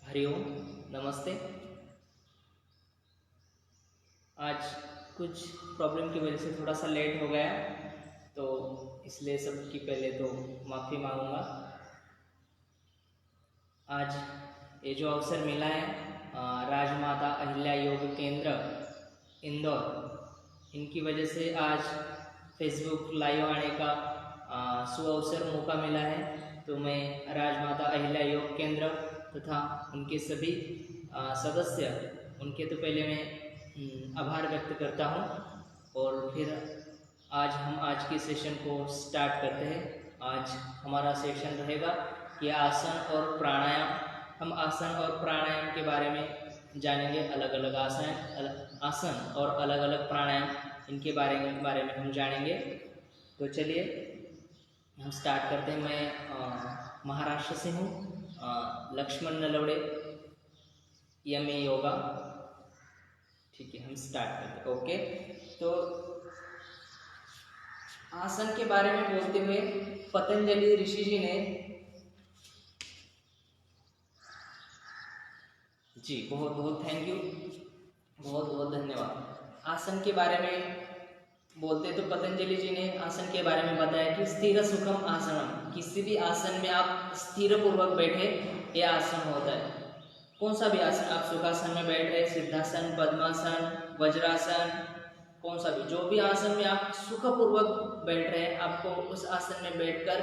हरिओम। नमस्ते। आज कुछ प्रॉब्लम की वजह से थोड़ा सा लेट हो गया, तो इसलिए सबकी पहले तो माफ़ी मांगूंगा। आज ये जो अवसर मिला है राजमाता अहिल्या योग केंद्र इंदौर, इनकी वजह से आज फेसबुक लाइव आने का सुअवसर मौका मिला है। तो मैं राजमाता अहिल्या योग केंद्र तथा उनके सभी सदस्य, उनके तो पहले मैं आभार व्यक्त करता हूँ। और फिर आज के सेशन को स्टार्ट करते हैं। आज हमारा सेशन रहेगा कि आसन और प्राणायाम। हम आसन और प्राणायाम के बारे में जानेंगे, अलग अलग आसन और अलग अलग प्राणायाम, इनके बारे में हम जानेंगे। तो चलिए हम स्टार्ट करते हैं। मैं महाराष्ट्र से हूँ, लक्ष्मण नलवड़े, यम योगा। ठीक है, हम स्टार्ट करते हैं। ओके, तो आसन के बारे में बोलते हुए पतंजलि ऋषि जी ने जी बहुत बहुत थैंक यू, बहुत बहुत धन्यवाद। आसन के बारे में बोलते तो पतंजलि जी ने आसन के बारे में बताया कि स्थिर सुखम आसनम। किसी भी आसन में आप स्थिर पूर्वक बैठे, ये आसन होता है। कौन सा भी आसन, आप सुखासन में बैठ रहे, सिद्धासन, पद्मासन, वज्रासन, कौन सा भी, जो भी आसन में आप सुखपूर्वक बैठ रहे हैं, आपको उस आसन में बैठकर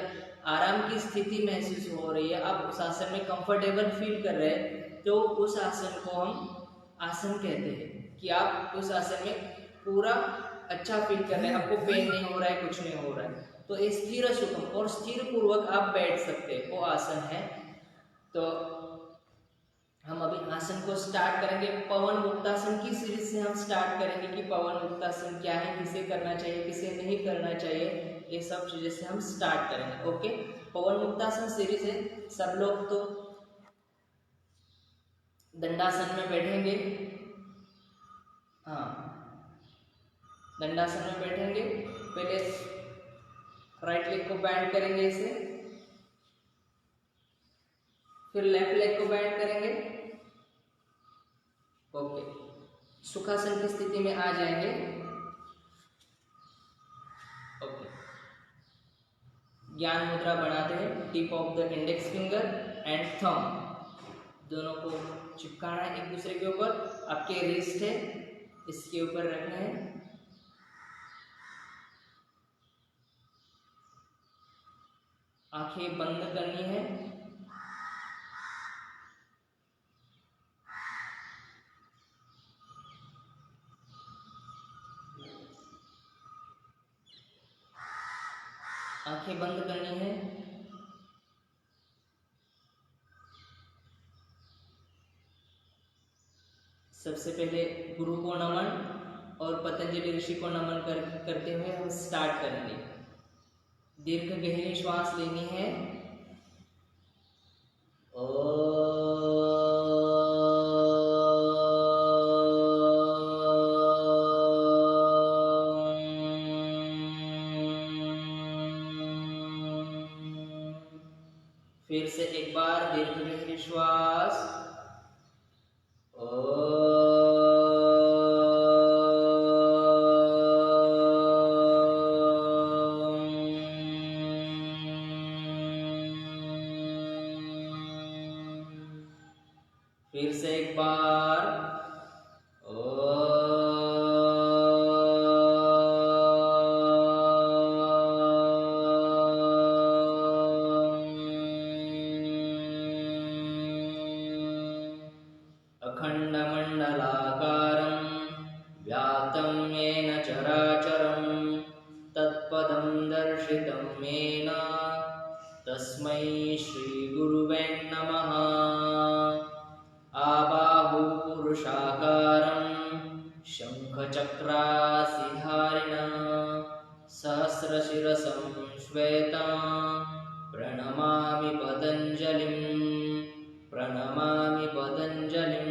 आराम की स्थिति महसूस हो रही है, आप उस आसन में कंफर्टेबल फील कर रहे हैं, तो उस आसन को हम आसन कहते हैं। कि आप उस आसन में पूरा अच्छा फील कर रहे हैं, आपको पेन नहीं हो रहा है, कुछ नहीं हो रहा है, तो ये स्थिर सुखम और स्थिर पूर्वक आप बैठ सकते हैं, वो आसन है। तो हम अभी आसन को स्टार्ट करेंगे। पवन मुक्तासन की सीरीज से हम स्टार्ट करेंगे कि पवन मुक्तासन क्या है, किसे करना चाहिए, किसे नहीं करना चाहिए, ये सब चीजें से हम स्टार्ट करेंगे। ओके, पवन मुक्तासन सीरीज है। सब लोग तो दंडासन में बैठेंगे, हाँ दंडासन में बैठेंगे। पहले राइट लेग को बैंड करेंगे ऐसे, फिर लेफ्ट लेग को बैंड करेंगे। ओके, सुखासन की स्थिति में आ जाएंगे। ओके, ज्ञान मुद्रा बनाते हैं। Tip of the index finger and thumb दोनों को चिपकाना है एक दूसरे के ऊपर। आपके रिस्ट है, इसके ऊपर रखना है। आंखें बंद करनी है। आंखें बंद करनी है। सबसे पहले गुरु को नमन और पतंजलि ऋषि को नमन करते हुए हम स्टार्ट करेंगे। दीर्घ गहरी श्वास लेनी है। फिर से एक बार दीर्घ गहरी श्वास। फिर से एक बार। अखंडमंडलाकारं व्याप्तं येन चराचरं तत्पदं दर्शितं येन तस्मै श्रीगुरुवे नमः। आबाहु पुरुषाकारं शंखचक्रासिधारिणं सहस्रशिरसं श्वेतं प्रणमामि पतंजलिं, प्रणमामि पतंजलिं,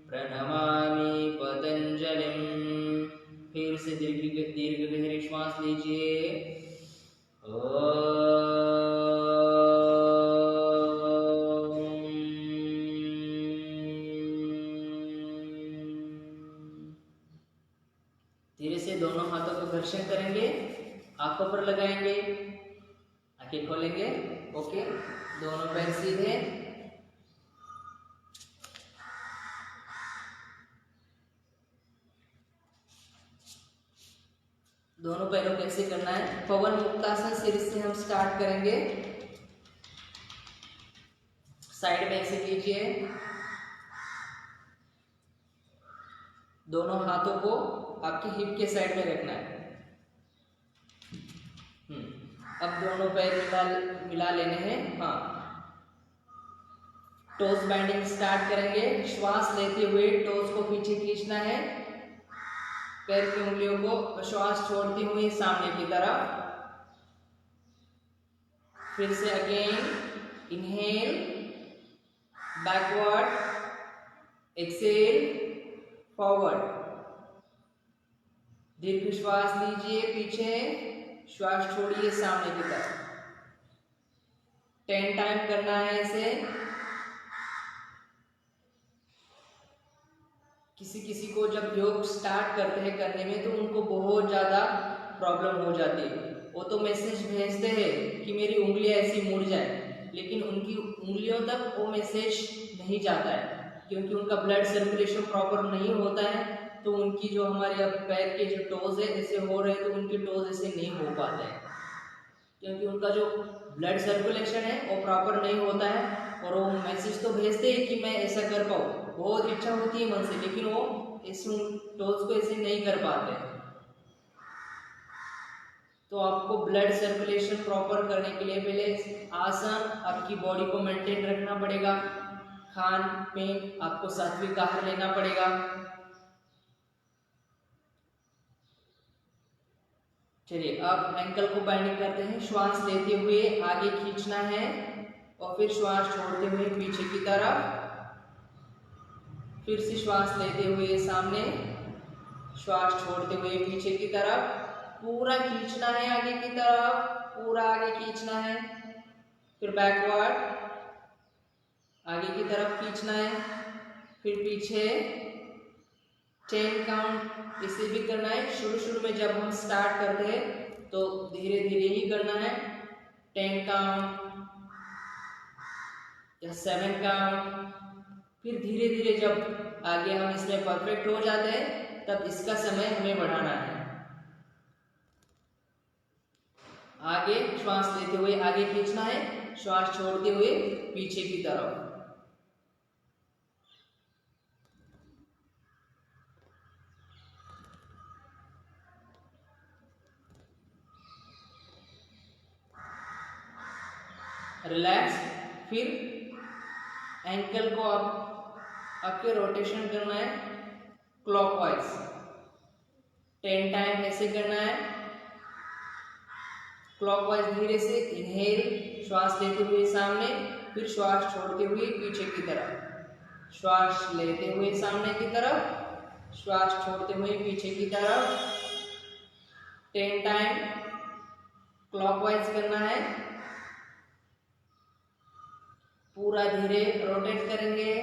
प्रणमामि पतंजलिं। फिर से दीर्घ गहरी श्वास लीजिए। रोटेशन करेंगे, आंखों पर लगाएंगे, आंखें खोलेंगे। ओके, दोनों पैर सीधे, दोनों पैरों को ऐसे करना है। पवन मुक्तासन सीरीज से हम स्टार्ट करेंगे। साइड में ऐसे कीजिए, दोनों हाथों को आपकी हिप के साइड में रखना है। अब दोनों पैर मिला लेने हैं। हाँ, टोज बाइंडिंग स्टार्ट करेंगे। श्वास लेते हुए टोज को पीछे खींचना है, पैर की उंगलियों को श्वास छोड़ते हुए सामने की तरफ। फिर से again inhale, backward, exhale, forward. दीर्घ श्वास लीजिए, पीछे श्वास छोड़िए सामने की तरफ। 10 टाइम करना है इसे। किसी को जब योग स्टार्ट करते हैं करने में तो उनको बहुत ज़्यादा प्रॉब्लम हो जाती है। वो तो मैसेज भेजते हैं कि मेरी उंगलियां ऐसी मुड़ जाए, लेकिन उनकी उंगलियों तक वो मैसेज नहीं जाता है, क्योंकि उनका ब्लड सर्कुलेशन प्रॉपर नहीं होता है। तो उनकी जो हमारे अब पैर के जो टोज है ऐसे हो रहे हैं, तो उनके टोज ऐसे नहीं हो पाते हैं, क्योंकि उनका जो ब्लड सर्कुलेशन है वो प्रॉपर नहीं होता है। और वो मैसेज तो भेजते हैं कि मैं ऐसा कर पाऊँ, बहुत इच्छा होती है मन से, लेकिन वो इस टोज को ऐसे नहीं कर पाते। तो आपको ब्लड सर्कुलेशन प्रॉपर करने के लिए पहले आसन, आपकी बॉडी को मेंटेन रखना पड़ेगा। खान पीन आपको सात्विक आहार लेना पड़ेगा। चलिए, अब एंकल को बाइंडिंग करते हैं। श्वास लेते हुए आगे खींचना है और फिर श्वास छोड़ते हुए पीछे की तरफ। फिर से श्वास लेते हुए सामने, श्वास छोड़ते हुए पीछे की तरफ। पूरा खींचना है आगे की तरफ, पूरा आगे खींचना है। फिर बैकवर्ड, आगे की तरफ खींचना है, फिर पीछे। 10 काउंट इसे भी करना है। शुरू में जब हम स्टार्ट करते हैं तो धीरे धीरे ही करना है। 10 काउंट या 7 काउंट। फिर धीरे धीरे जब आगे हम इसमें परफेक्ट हो जाते हैं तब इसका समय हमें बढ़ाना है। आगे श्वास लेते हुए आगे खींचना है, श्वास छोड़ते हुए पीछे की तरफ। रिलैक्स। फिर एंकल को आपके रोटेशन करना है क्लॉकवाइज। 10 टाइम ऐसे करना है क्लॉकवाइज। धीरे से इनहेल, श्वास लेते हुए सामने, फिर श्वास छोड़ते हुए पीछे की तरफ। श्वास लेते हुए सामने की तरफ, श्वास छोड़ते हुए पीछे की तरफ। 10 टाइम क्लॉकवाइज करना है। पूरा धीरे रोटेट करेंगे।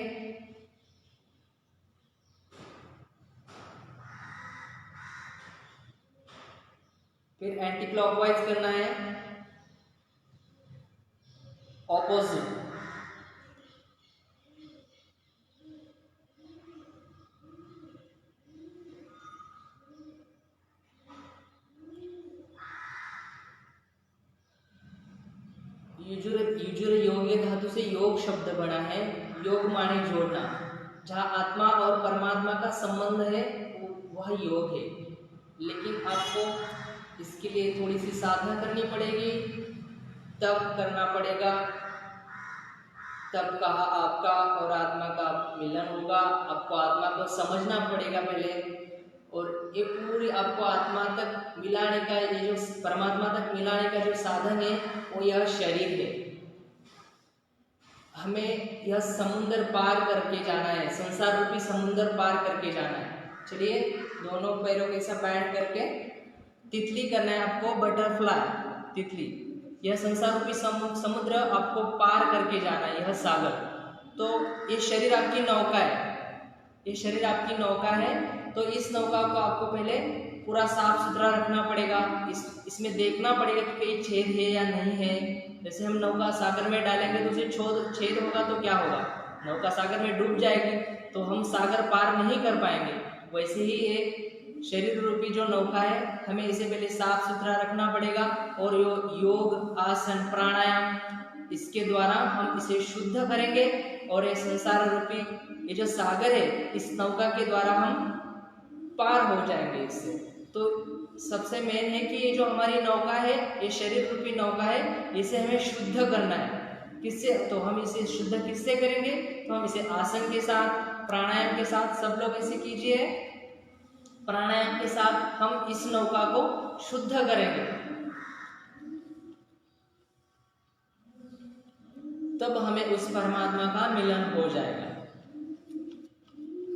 फिर एंटी क्लॉकवाइज करना है, ऑपोजिट। युजुर योग्य धातु से योग शब्द बना है। योग माने जोड़ना। जहाँ आत्मा और परमात्मा का संबंध है वह योग है, लेकिन आपको इसके लिए थोड़ी सी साधना करनी पड़ेगी, तब करना पड़ेगा, तब कहा आपका और आत्मा का मिलन होगा। आपको आत्मा को समझना पड़ेगा पहले, और ये पूरी आपको आत्मा तक मिलाने का, ये जो परमात्मा तक मिलाने का जो साधन है वो यह शरीर है। हमें यह समुद्र पार करके जाना है, संसार रूपी समुद्र पार करके जाना है। चलिए, दोनों पैरों के साथ बैंड करके तितली करना है आपको, बटरफ्लाई तितली। यह संसार रूपी समुद्र आपको पार करके जाना है, यह सागर। तो ये शरीर आपकी नौका है, ये शरीर आपकी नौका है। तो इस नौका को आपको पहले पूरा साफ सुथरा रखना पड़ेगा। इसमें देखना पड़ेगा कि कहीं छेद है या नहीं है। जैसे हम नौका सागर में डालेंगे तो उसे छेद होगा तो क्या होगा, नौका सागर में डूब जाएगी, तो हम सागर पार नहीं कर पाएंगे। वैसे ही एक शरीर रूपी जो नौका है, हमें इसे पहले साफ सुथरा रखना पड़ेगा और योग आसन प्राणायाम इसके द्वारा हम इसे शुद्ध करेंगे और ये संसार रूपी ये जो सागर है इस नौका के द्वारा हम पार हो जाएंगे इससे। तो सबसे मेन है कि ये जो हमारी नौका है, ये शरीर रूपी नौका है, इसे हमें शुद्ध करना है। किससे? तो हम इसे शुद्ध किससे करेंगे? तो हम इसे आसन के साथ, प्राणायाम के साथ, सब लोग ऐसे कीजिए, प्राणायाम के साथ हम इस नौका को शुद्ध करेंगे। तब हमें उस परमात्मा का मिलन हो जाएगा।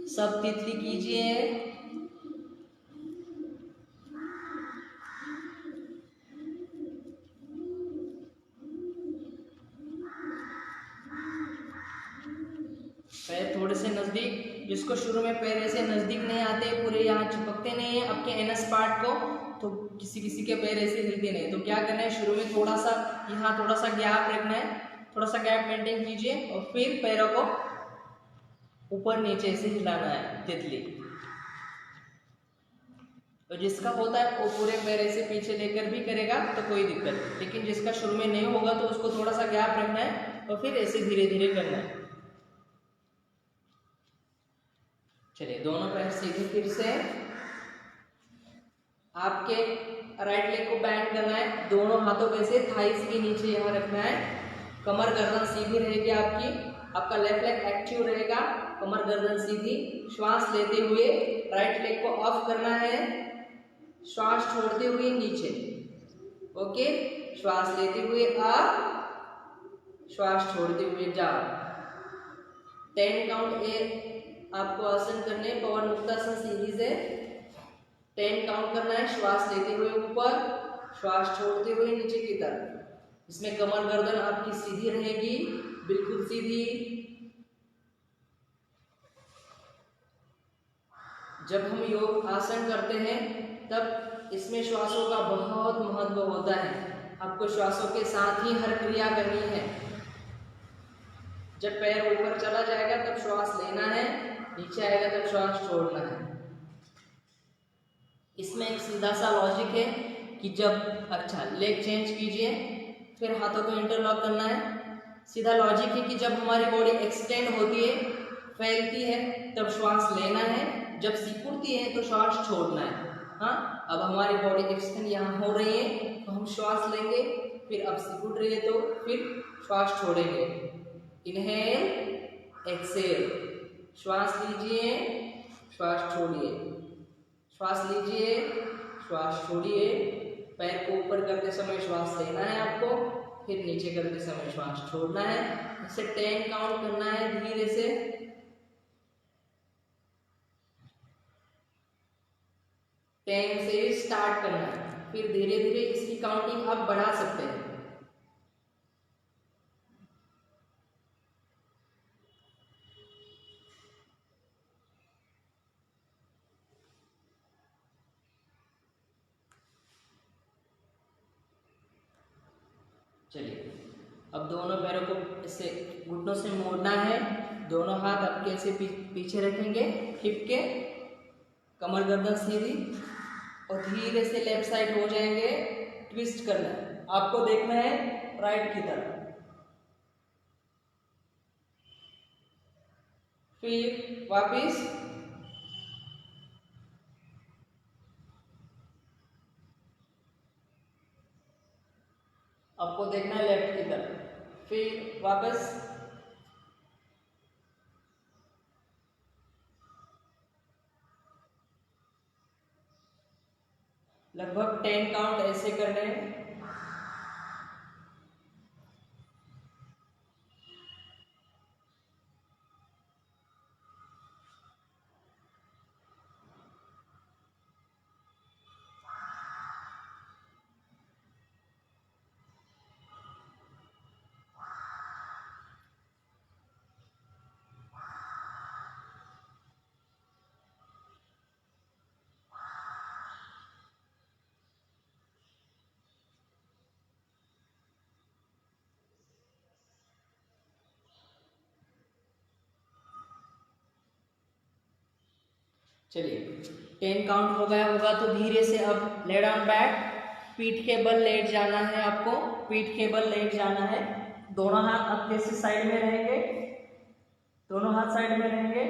सब तिथि कीजिए। पैर थोड़े से नजदीक, जिसको शुरू में पैर ऐसे नजदीक नहीं आते, पूरे यहाँ चिपकते नहीं है आपके एनएस पार्ट को, तो किसी के पैर ऐसे हिलते नहीं, तो क्या करना है, शुरू में थोड़ा सा यहाँ थोड़ा सा गैप रखना है, थोड़ा सा गैप मेंटेन कीजिए और फिर पैरों को ऊपर नीचे से हिलाना है तितली। तो जिसका होता है वो पूरे पैर ऐसे पीछे लेकर भी करेगा तो कोई दिक्कत नहीं, लेकिन जिसका शुरू में नहीं होगा तो उसको थोड़ा सा गैप रखना है और फिर ऐसे धीरे धीरे करना है। चलिए, दोनों पैर सीधे, फिर से आपके राइट लेग को बैंड करना है, दोनों हाथों को ऐसे थाइस के नीचे यहाँ रखना है, कमर गर्दन सीधी रहेगी आपकी, आपका लेफ्ट लेग एक्टिव रहेगा, कमर गर्दन सीधी। श्वास लेते हुए राइट लेग को ऑफ करना है, श्वास छोड़ते हुए नीचे, ओके, श्वास लेते हुए अप, श्वास छोड़ते हुए डाउन। 10 काउंट आपको आसन करने, पवन मुक्तासन सीरीज है, 10 काउंट करना है, श्वास लेते हुए ऊपर, श्वास छोड़ते हुए नीचे की तरफ। इसमें कमर गर्दन आपकी सीधी रहेगी, बिल्कुल सीधी। जब हम योग आसन करते हैं तब इसमें श्वासों का बहुत महत्व होता है, आपको श्वासों के साथ ही हर क्रिया करनी है। जब पैर ऊपर चला जाएगा तब श्वास लेना है, नीचे आएगा तब श्वास छोड़ना है। इसमें एक सीधा सा लॉजिक है कि जब लेग चेंज कीजिए, फिर हाथों को इंटरलॉक करना है। सीधा लॉजिक है कि जब हमारी बॉडी एक्सटेंड होती है, फैलती है, तब श्वास लेना है, जब सिकुड़ती है तो श्वास छोड़ना है। हाँ, अब हमारी बॉडी एक्सटेंड यहाँ हो रही है तो हम श्वास लेंगे, फिर अब सिकुड़ रही है तो फिर श्वास छोड़ेंगे। इनहेल, एक्सेल, श्वास लीजिए, श्वास छोड़िए, श्वास लीजिए, श्वास छोड़िए। पैर को ऊपर करते समय श्वास लेना है आपको, फिर नीचे करते समय श्वास छोड़ना है। इसे 10 काउंट करना है धीरे से। 10 से स्टार्ट करना है, फिर धीरे धीरे इसकी काउंटिंग आप बढ़ा सकते हैं। चलिए, अब दोनों पैरों को ऐसे घुटनों से मोड़ना है, दोनों हाथ आपके ऐसे पीछे रखेंगे हिप के, कमर गर्दन सीधी, और धीरे से लेफ्ट साइड हो जाएंगे, ट्विस्ट करना है, आपको देखना है राइट की तरफ, फिर वापिस, आपको देखना है लेफ्ट की तरफ, फिर वापस, लगभग 10 काउंट ऐसे करने हैं। चलिए 10 काउंट हो गया होगा तो धीरे से अब ले डाउन बैक, पीठ के बल लेट जाना है आपको, पीठ के बल लेट जाना है। दोनों हाथ आपके से साइड में रहेंगे, दोनों हाथ साइड में रहेंगे।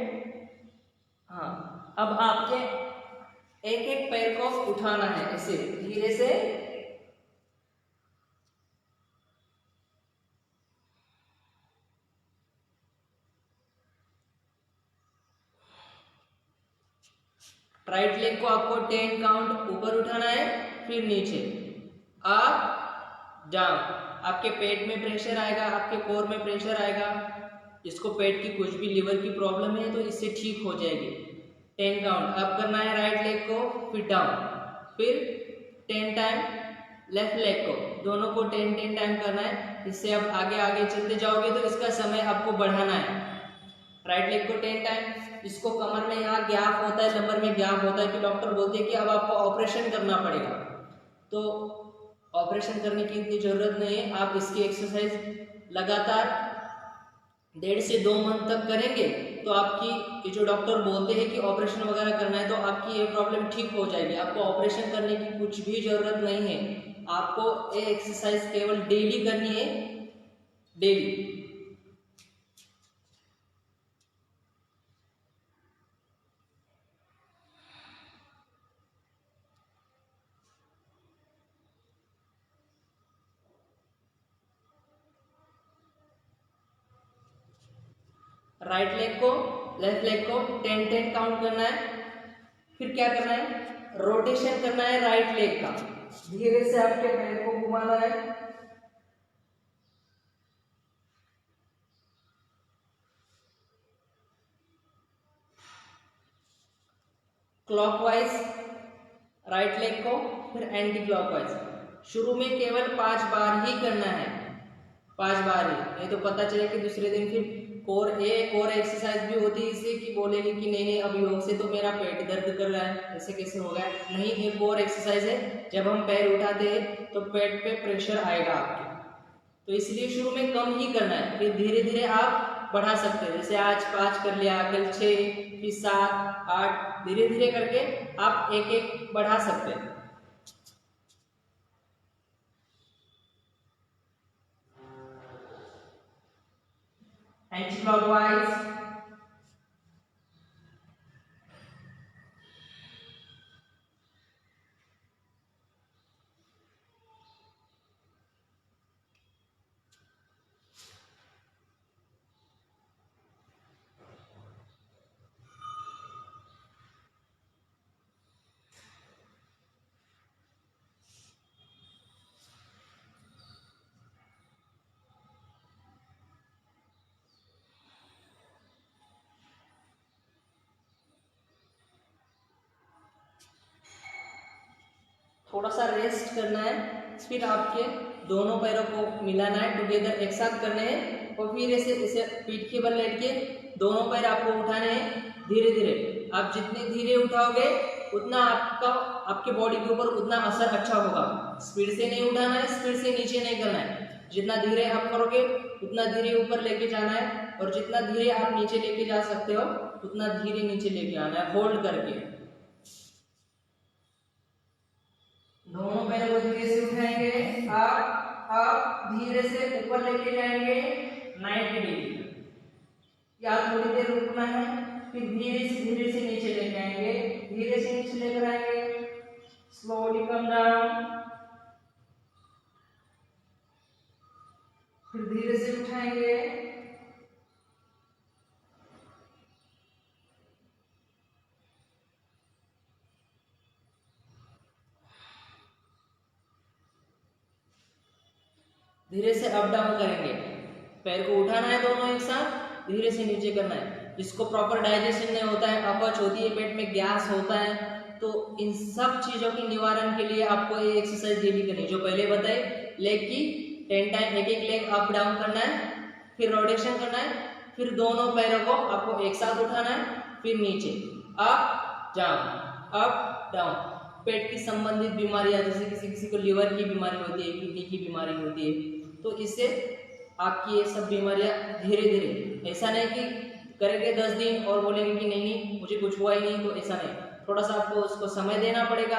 हाँ, अब आपके एक एक पैर को उठाना है ऐसे धीरे से। राइट लेग को आपको 10 काउंट ऊपर उठाना है, फिर नीचे, अप डाउन। आपके पेट में प्रेशर आएगा, आपके कोर में प्रेशर आएगा। जिसको पेट की कुछ भी लीवर की प्रॉब्लम है तो इससे ठीक हो जाएगी। 10 काउंट अप करना है राइट लेग को, फिर डाउन, फिर 10 टाइम लेफ्ट लेग को, दोनों को 10 टाइम करना है। इससे अब आगे आगे चलते जाओगे तो इसका समय आपको बढ़ाना है। राइट लेग को 10 टाइम, इसको कमर में यहाँ गैप होता है, कमर में गैप होता है कि डॉक्टर बोलते हैं कि अब आपको ऑपरेशन करना पड़ेगा, तो ऑपरेशन करने की इतनी ज़रूरत नहीं है। आप इसकी एक्सरसाइज लगातार 1.5 से 2 मंथ तक करेंगे तो आपकी ये जो डॉक्टर बोलते हैं कि ऑपरेशन वगैरह करना है तो आपकी ये प्रॉब्लम ठीक हो जाएगी। आपको ऑपरेशन करने की कुछ भी ज़रूरत नहीं है। आपको ये एक्सरसाइज केवल डेली करनी है, डेली। राइट लेग को लेफ्ट लेग को 10 काउंट करना है। फिर क्या करना है, रोटेशन करना है राइट लेग का। धीरे से आपके पैर को घुमाना है, क्लॉकवाइज राइट लेग को, फिर एंटी क्लॉकवाइज। शुरू में केवल 5 बार ही करना है, 5 बार ही, नहीं तो पता चले कि दूसरे दिन फिर कोर एक्सरसाइज भी होती है इससे कि बोलेंगे कि नहीं अब योग से तो मेरा पेट दर्द कर रहा है, ऐसे कैसे होगा। नहीं, एक कोर एक्सरसाइज है, जब हम पैर उठाते हैं तो पेट पे प्रेशर आएगा आपके, तो इसलिए शुरू में कम ही करना है, फिर धीरे धीरे आप बढ़ा सकते हैं। जैसे आज 5 कर लिया, कल 6, फिर 7, 8, धीरे धीरे करके आप एक एक बढ़ा सकते हैं। एंटी-क्लॉकवाइज, थोड़ा सा रेस्ट करना है, फिर आपके दोनों पैरों को मिलाना है, टुगेदर एक साथ करने हैं, और फिर इसे पीठ के बल लेट के दोनों पैर आपको उठाने हैं धीरे धीरे। आप जितने धीरे उठाओगे उतना आपके बॉडी के ऊपर उतना असर अच्छा होगा। स्पीड से नहीं उठाना है, स्पीड से नीचे नहीं करना है। जितना धीरे आप करोगे उतना धीरे ऊपर लेके जाना है, और जितना धीरे आप नीचे लेके जा सकते हो उतना धीरे नीचे लेके आना है, होल्ड करके। दोनों पैरों को धीरे से उठाएंगे, आप धीरे से ऊपर लेके जाएंगे 90 डिग्री, या थोड़ी देर रुकना है, फिर धीरे से नीचे लेके आएंगे, धीरे से नीचे लेकर आएंगे, स्लोली कम डाउन, फिर धीरे से उठाएंगे, धीरे से अप डाउन करेंगे। पैर को उठाना है दोनों एक साथ, धीरे से नीचे करना है। जिसको प्रॉपर डाइजेशन नहीं होता है, अपच होती है, पेट में गैस होता है, तो इन सब चीज़ों के निवारण के लिए आपको ये एक्सरसाइज डेली करनी है। जो पहले बताए, लेग की 10 टाइम एक एक लेग अप डाउन करना है, फिर रोटेशन करना है, फिर दोनों पैरों को आपको एक साथ उठाना है, फिर नीचे, अप डाउन, अप डाउन। पेट की संबंधित बीमारियां, जैसे किसी को लीवर की बीमारी होती है, किडनी की बीमारी होती है, तो इससे आपकी ये सब बीमारियां धीरे धीरे, ऐसा नहीं कि करेंगे 10 दिन और बोलेंगे कि नहीं नहीं मुझे कुछ हुआ ही नहीं, तो ऐसा नहीं, थोड़ा सा आपको उसको समय देना पड़ेगा।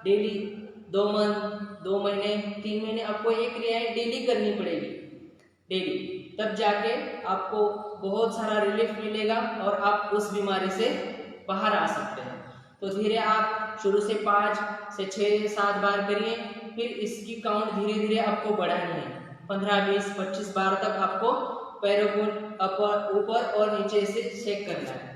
डेली 2 मंथ, 2 महीने, 3 महीने आपको ये क्रियाएं डेली करनी पड़ेगी, डेली, तब जाके आपको बहुत सारा रिलीफ मिलेगा और आप उस बीमारी से बाहर आ सकते हैं। तो धीरे आप शुरू से 5 से 6 7 बार करिए, फिर इसकी काउंट धीरे धीरे आपको बढ़ानी है। 15 20 25 बार तक आपको पैरों को ऊपर और नीचे से शेक करना है।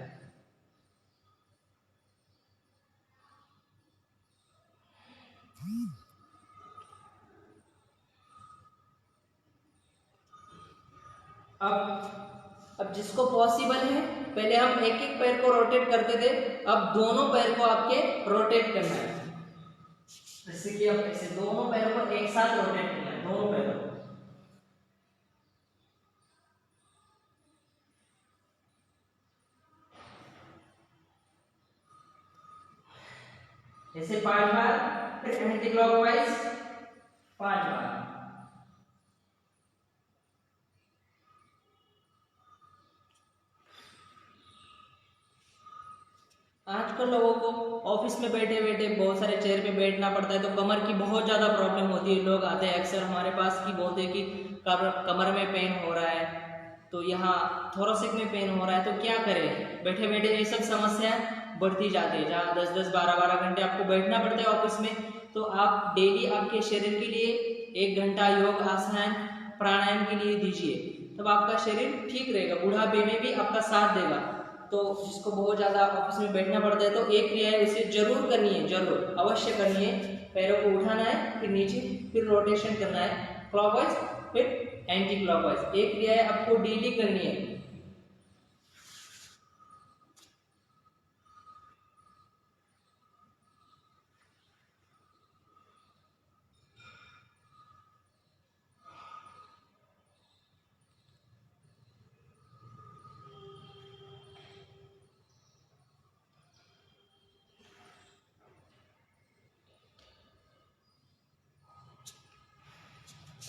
अब जिसको पॉसिबल है, पहले हम एक एक पैर को रोटेट करते थे, अब दोनों पैर को आपके रोटेट करना है। जैसे कि अब ऐसे दोनों पैरों को एक साथ रोटेट करना है, दोनों पैरों को। ऐसे 5 बार, फिर एंटी क्लॉकवाइज 5 बार। आजकल लोगों को ऑफिस में बैठे बैठे बहुत सारे चेयर पे बैठना पड़ता है, तो कमर की बहुत ज़्यादा प्रॉब्लम होती है। लोग आते हैं अक्सर हमारे पास कि बोलते हैं कि कमर में पेन हो रहा है, तो यहाँ थोरैसिक में पेन हो रहा है, तो क्या करें? बैठे बैठे ये सब समस्या बढ़ती जाती है। जहाँ 10-10 12-12 घंटे आपको बैठना पड़ता है ऑफिस में, तो आप डेली आपके शरीर के लिए 1 घंटा योग आसन प्राणायाम के लिए दीजिए, तब आपका शरीर ठीक रहेगा, बुढ़ापे में भी आपका साथ देगा। तो जिसको बहुत ज़्यादा ऑफिस में बैठना पड़ता है, तो एक क्रिया है उसे जरूर करनी है, जरूर अवश्य करनी है। पैरों को उठाना है, फिर नीचे, फिर रोटेशन करना है क्लॉकवाइज, फिर एंटी क्लॉकवाइज। एक क्रिया है आपको डेली करनी है।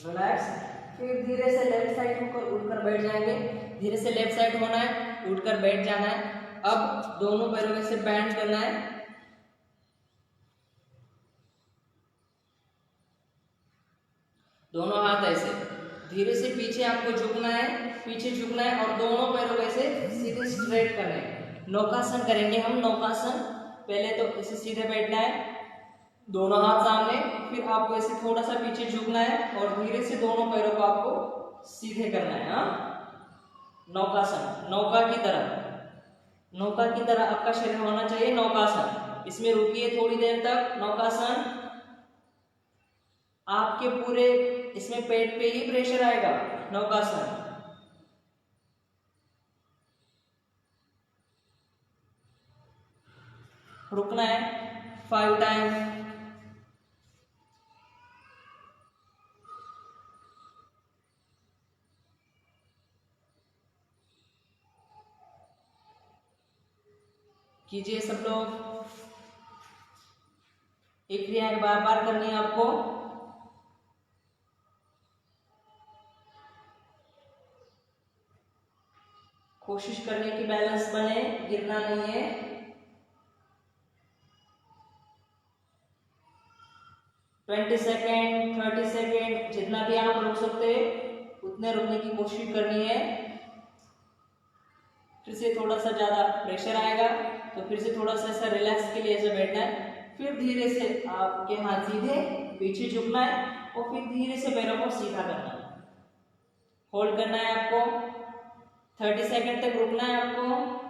रिलैक्स, फिर धीरे से लेफ्ट साइड होकर उठकर बैठ जाएंगे। धीरे से लेफ्ट साइड होना है, उठकर बैठ जाना है। अब दोनों पैरों में से बैंड करना है, दोनों हाथ ऐसे धीरे से पीछे आपको झुकना है, पीछे झुकना है और दोनों पैरों को ऐसे सीधे स्ट्रेट करना है। नौकासन करेंगे हम, नौकासन। पहले तो ऐसे सीधे बैठना है, दोनों हाथ सामने, फिर आपको ऐसे थोड़ा सा पीछे झुकना है और धीरे से दोनों पैरों को आपको सीधे करना है। हाँ, नौकासन, नौका की तरह, नौका की तरह आपका शरीर होना चाहिए। नौकासन, इसमें रुकिए थोड़ी देर तक। नौकासन, आपके पूरे इसमें पेट पे ही प्रेशर आएगा। नौकासन, रुकना है 5 टाइम। कीजिए सब लोग, एक क्रिया बार बार करनी है आपको। कोशिश करने की बैलेंस बने, गिरना नहीं है। ट्वेंटी सेकेंड 30 सेकेंड जितना भी आप रुक सकते हैं उतने रुकने की कोशिश करनी है। फिर से थोड़ा सा ज्यादा प्रेशर आएगा तो फिर से थोड़ा सा ऐसा रिलैक्स के लिए ऐसे बैठना है। फिर धीरे से आपके हाथ सीधे पीछे झुकना है और फिर धीरे से पैरों को सीधा करना है। होल्ड करना है आपको, 30 सेकेंड तक रुकना है आपको।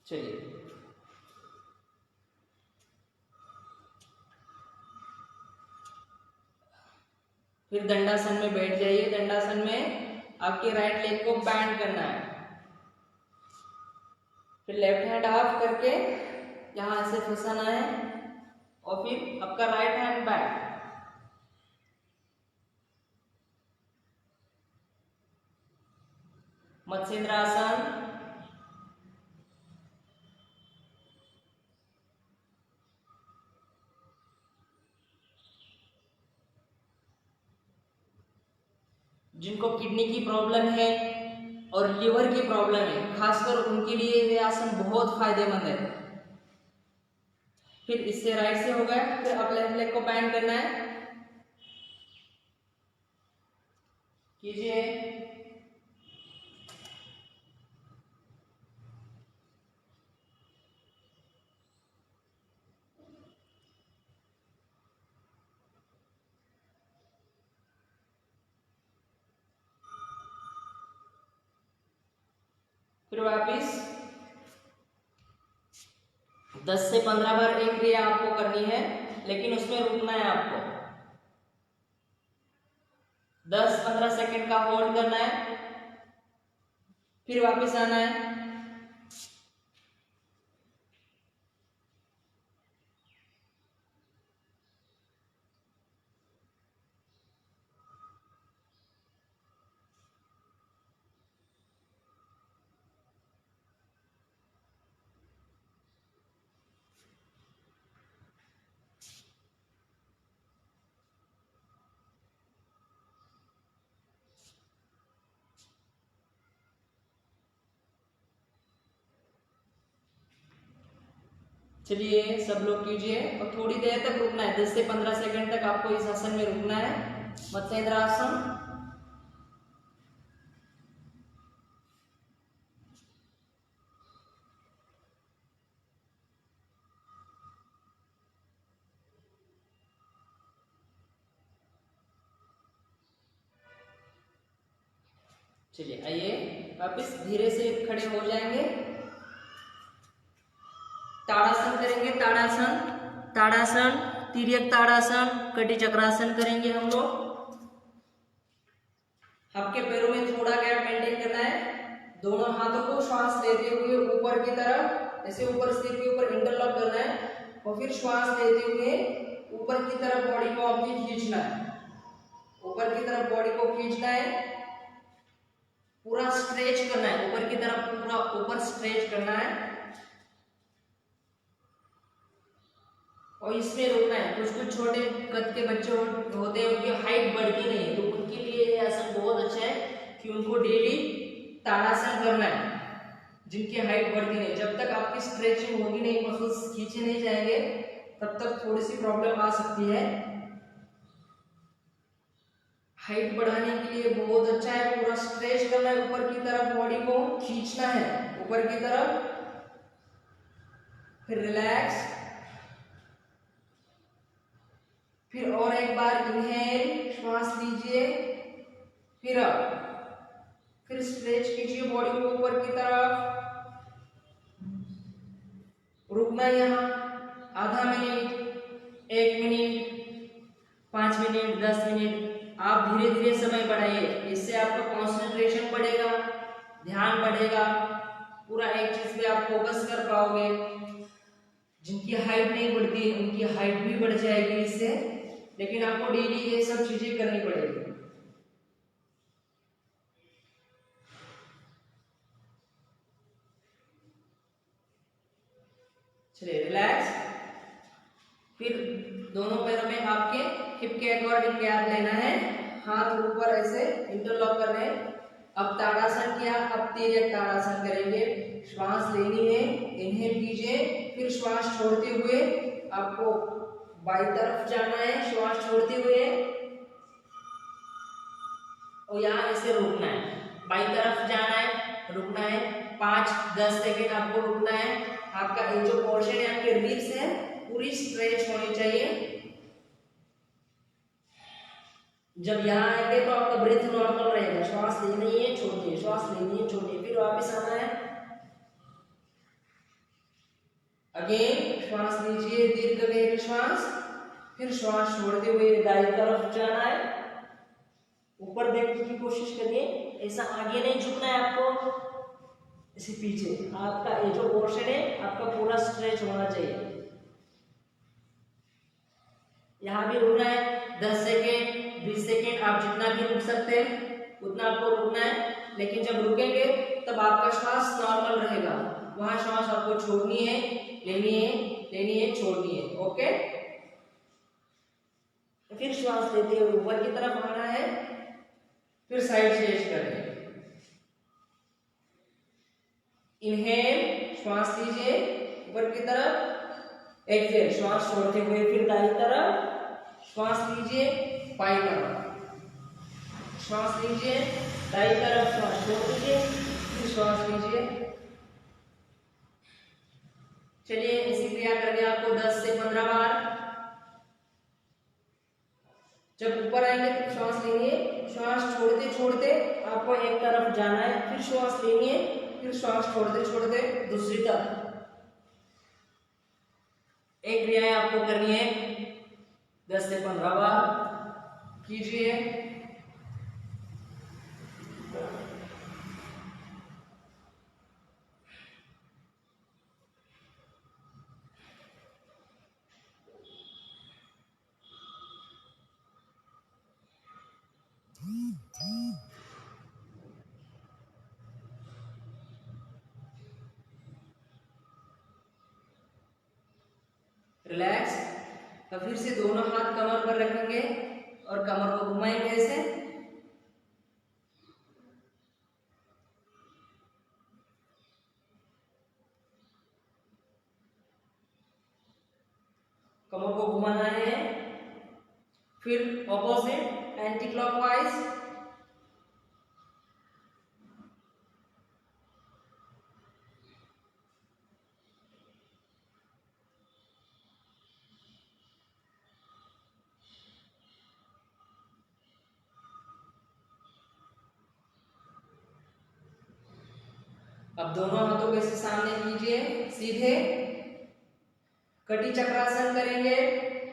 चलिए, फिर दंडासन में बैठ जाइए। दंडासन में आपके राइट लेग को बैंड करना है, फिर लेफ्ट हैंड ऑफ करके यहां से फंसाना है और फिर आपका राइट हैंड बैक। मत्स्येंद्रासन, जिनको किडनी की प्रॉब्लम है और लिवर की प्रॉब्लम है, खासकर उनके लिए ये आसन बहुत फायदेमंद है। फिर इससे राइट से हो गया, फिर अब लेफ्ट लेग को बैंड करना है, कीजिए। फिर वापिस 10 से 15 बार एक क्रिया आपको करनी है, लेकिन उसमें रुकना है आपको। 10-15 सेकंड का होल्ड करना है, फिर वापस आना है। चलिए सब लोग कीजिए और थोड़ी देर तक रुकना है, 10 से 15 सेकंड तक आपको इस आसन में रुकना है, मत्स्येंद्रासन। चलिए आइए वापस धीरे से खड़े हो जाएंगे, ताड़ासन करेंगे। ताड़ासन, ताड़ासन, तिर्यक ताड़ासन, कटी चक्रासन करेंगे हम लोग। आपके पैरों में थोड़ा गैप मेंटेन करना है। दोनों हाथों को श्वास लेते हुए ऊपर की तरफ, ऐसे ऊपर सिर के ऊपर इंटरलॉक करना है और फिर श्वास लेते हुए ऊपर की तरफ बॉडी को अपनी खींचना है। ऊपर की तरफ बॉडी को खींचना है, पूरा स्ट्रेच करना है, ऊपर की तरफ पूरा ऊपर स्ट्रेच करना है और इसमें रुकना है। कुछ कुछ छोटे कद के बच्चे होते हैं, उनकी हाइट बढ़ती नहीं है, तो उनके लिए ये आसन बहुत अच्छा है कि उनको डेली ताड़ासन करना है। जिनकी हाइट बढ़ती नहीं, जब तक आपकी स्ट्रेचिंग होगी नहीं, मसल्स खींचे नहीं जाएंगे, तब तक थोड़ी सी प्रॉब्लम आ सकती है। हाइट बढ़ाने के लिए बहुत अच्छा है, पूरा स्ट्रेच करना है, ऊपर की तरफ बॉडी को खींचना है, ऊपर की तरफ। फिर रिलैक्स, फिर और एक बार इनहेल, श्वास लीजिए, फिर फिर स्ट्रेच कीजिए बॉडी को ऊपर की तरफ। रुकना यहाँ आधा मिनट, 1 मिनट, 5 मिनट, 10 मिनट। आप धीरे धीरे समय बढ़ाइए, इससे आपका कंसंट्रेशन बढ़ेगा, ध्यान बढ़ेगा, पूरा एक चीज पे आप फोकस कर पाओगे। जिनकी हाइट नहीं बढ़ती उनकी हाइट भी बढ़ जाएगी इससे, लेकिन आपको डेली ये सब चीजें करनी पड़ेगी। चलिए रिलैक्स, फिर दोनों पैरों में आपके हिप के अकॉर्डिंग गैप लेना है, हाथ ऊपर ऐसे इंटरलॉक करने। अब ताड़ासन किया, अब तिर्यक ताड़ासन करेंगे। श्वास लेनी है, इनहेल कीजिए, फिर श्वास छोड़ते हुए आपको बाई तरफ जाना है, श्वास छोड़ते हुए और यहाँ ऐसे रुकना है। बाई तरफ जाना है, रुकना है, 5-10 सेकेंड आपको रुकना है। आपका ये जो पोर्शन है, आपके रिब्स है, पूरी स्ट्रेच होनी चाहिए। जब यहाँ आएंगे तो आपका ब्रीथ नॉर्मल रहेगा, श्वास लेनी है छोड़िए, श्वास लेनी है छोड़िए, फिर वापस आना है। अगेन श्वास लीजिए, दीर्घ गहरी श्वास, फिर श्वास छोड़ते हुए दाईं तरफ जाना है, ऊपर देखने की कोशिश करिए, ऐसा आगे नहीं झुकना है आपको, इसी पीछे। आपका ये जो पोर्शन है आपका पूरा स्ट्रेच होना चाहिए। यहाँ भी रुकना है 10 सेकेंड, 20 सेकेंड, आप जितना भी रुक सकते हैं उतना आपको रुकना है। लेकिन जब रुकेंगे तब आपका श्वास नॉर्मल रहेगा, वहां श्वास आपको छोड़नी है, लेनी है, लेनी है, छोड़नी है। ओके, फिर श्वास लेते हुए ऊपर की तरफ आना है, फिर साइड चेंज करेंगे। इनहेल, श्वास लीजिए ऊपर की तरफ, एक्सहेल, श्वास छोड़ते हुए फिर दाईं तरफ, श्वास लीजिए बाईं तरफ, श्वास लीजिए दाईं तरफ, श्वास छोड़ दीजिए, फिर श्वास लीजिए। चलिए इसी क्रिया करके आपको 10 से 15 बार। जब ऊपर आएंगे तो श्वास लेंगे, श्वास छोड़ते छोड़ते आपको एक तरफ जाना है, फिर श्वास लेंगे, फिर श्वास छोड़ते छोड़ते दूसरी तरफ। एक क्रियाएं आपको करनी है 10 से 15 बार कीजिए। रिलैक्स। अब फिर से दोनों हाथ कमर पर रखेंगे और कमर को घुमाएंगे ऐसे। कमर को घुमाना है, फिर ऑपोजिट एंटी क्लॉकवाइज। अब दोनों हाथों को ऐसे सामने कीजिए सीधे। कटी चक्रासन करेंगे।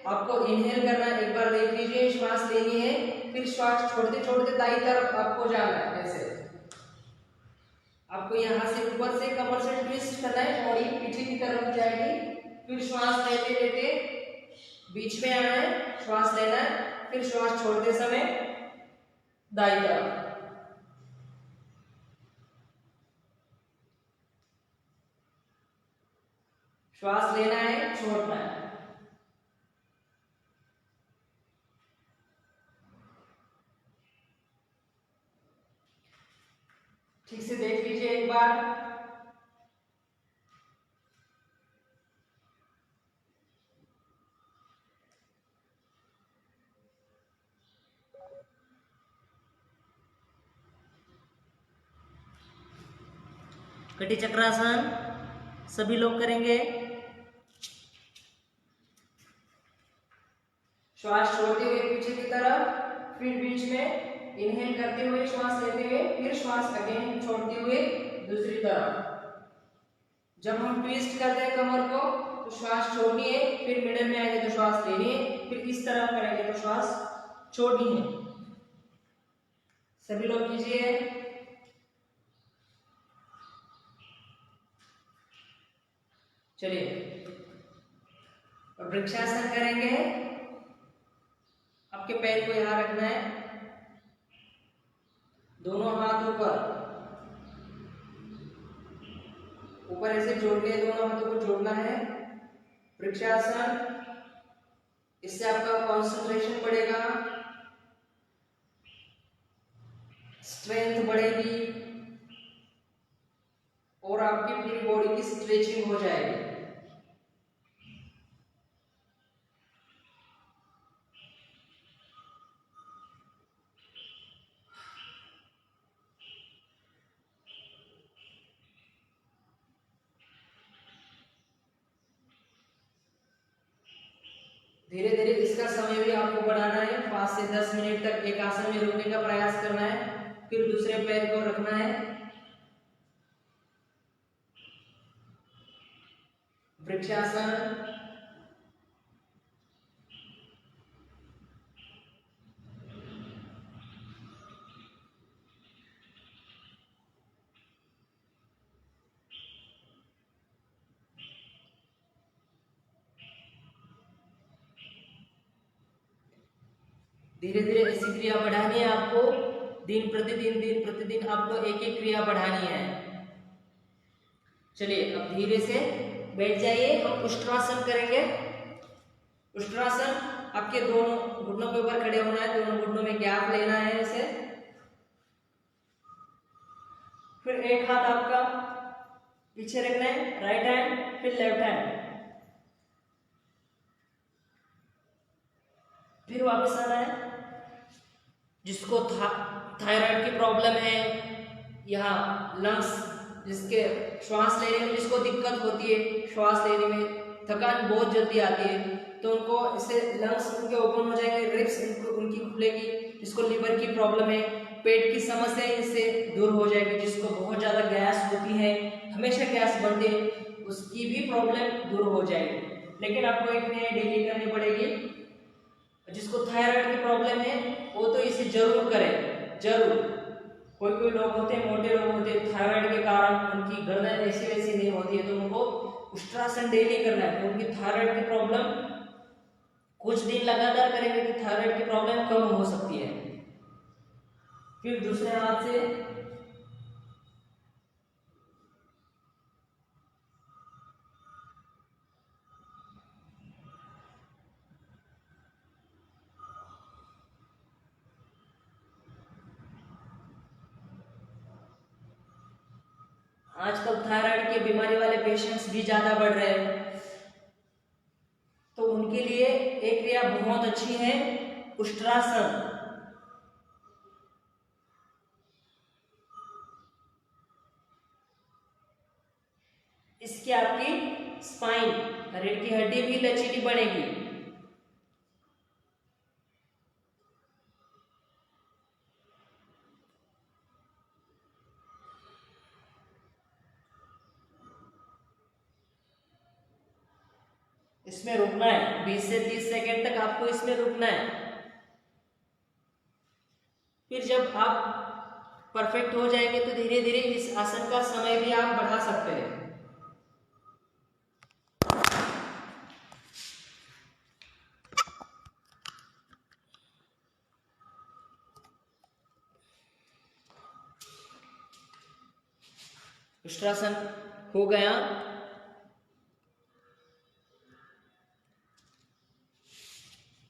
आपको इनहेल करना है, एक बार देख लीजिए, श्वास लेनी है, फिर श्वास छोड़ते छोड़ते दाईं तरफ आपको जाना है ऐसे। आपको यहाँ से ऊपर से कमर से ट्विस्ट करना है, बॉडी पीछे की तरफ जाएगी, फिर श्वास लेते लेते बीच में आना है, श्वास लेना है, फिर श्वास छोड़ते समय दाईं तरफ। श्वास लेना है, छोड़ना है। ठीक से देख लीजिए एक बार। कटी चक्रासन सभी लोग करेंगे। श्वास छोड़ते हुए पीछे की तरफ, फिर बीच में इनहेल करते हुए श्वास लेते हुए, फिर श्वास अगेन छोड़ते हुए दूसरी तरफ। जब हम ट्विस्ट करते हैं कमर को तो श्वास छोड़नी है, फिर मिडल में आएंगे तो श्वास लेनी है, फिर इस तरफ करेंगे तो श्वास छोड़नी है। सभी लोग कीजिए। चलिए और वृक्षासन करेंगे। आपके पैर को यहां रखना है, दोनों हाथ ऊपर ऐसे जोड़ के दोनों हाथों को जोड़ना है। वृक्षासन, इससे आपका कंसंट्रेशन बढ़ेगा, स्ट्रेंथ बढ़ेगी और आपकी पूरी बॉडी की स्ट्रेचिंग हो जाएगी। धीरे धीरे इसका समय भी आपको बढ़ाना है। 5 से 10 मिनट तक एक आसन में रुकने का प्रयास करना है, फिर दूसरे पैर को रखना है। वृक्षासन, धीरे धीरे ऐसी क्रिया बढ़ानी है आपको। दिन प्रतिदिन आपको एक एक क्रिया बढ़ानी है। चलिए अब धीरे से बैठ जाइए। हम उष्ट्रासन करेंगे। उष्ट्रासन, आपके दोनों घुटनों के ऊपर खड़े होना है, दोनों घुटनों में गैप लेना है ऐसे। फिर एक हाथ आपका पीछे रखना है, राइट हैंड, फिर लेफ्ट हैंड, फिर वापस आना है। जिसको थायराइड की प्रॉब्लम है या लंग्स, जिसके श्वास लेने में जिसको दिक्कत होती है, श्वास लेने में थकान बहुत जल्दी आती है, तो उनको इससे लंग्स उनके ओपन हो जाएंगे, रिब्स उनकी खुलेगी। जिसको लिवर की प्रॉब्लम है, पेट की समस्या इससे दूर हो जाएगी। जिसको बहुत ज़्यादा गैस होती है, हमेशा गैस बनती है, उसकी भी प्रॉब्लम दूर हो जाएगी। लेकिन आपको एक नई डेली करनी पड़ेगी। जिसको थायराइड की प्रॉब्लम है वो तो इसे जरूर करें, जरूर। कोई लोग होते हैं, मोटे लोग होते हैं, थायराइड के कारण उनकी गर्दन ऐसी वैसी नहीं होती है, तो उनको उष्ट्रासन डेली करना है। तो उनकी थायराइड की प्रॉब्लम कुछ दिन लगातार करेंगे तो थायराइड की प्रॉब्लम कम हो सकती है। फिर दूसरे हाथ से आजकल थायराइड की बीमारी वाले पेशेंट्स भी ज्यादा बढ़ रहे हैं, तो उनके लिए एक क्रिया बहुत अच्छी है, उष्ट्रासन। इसकी आपकी स्पाइन, रीढ़ की हड्डी भी लचीली बनेगी। इसमें रुकना है 20 से 30 सेकेंड तक आपको इसमें रुकना है। फिर जब आप परफेक्ट हो जाएंगे तो धीरे धीरे इस आसन का समय भी आप बढ़ा सकते हैं। उष्ट्रासन हो गया।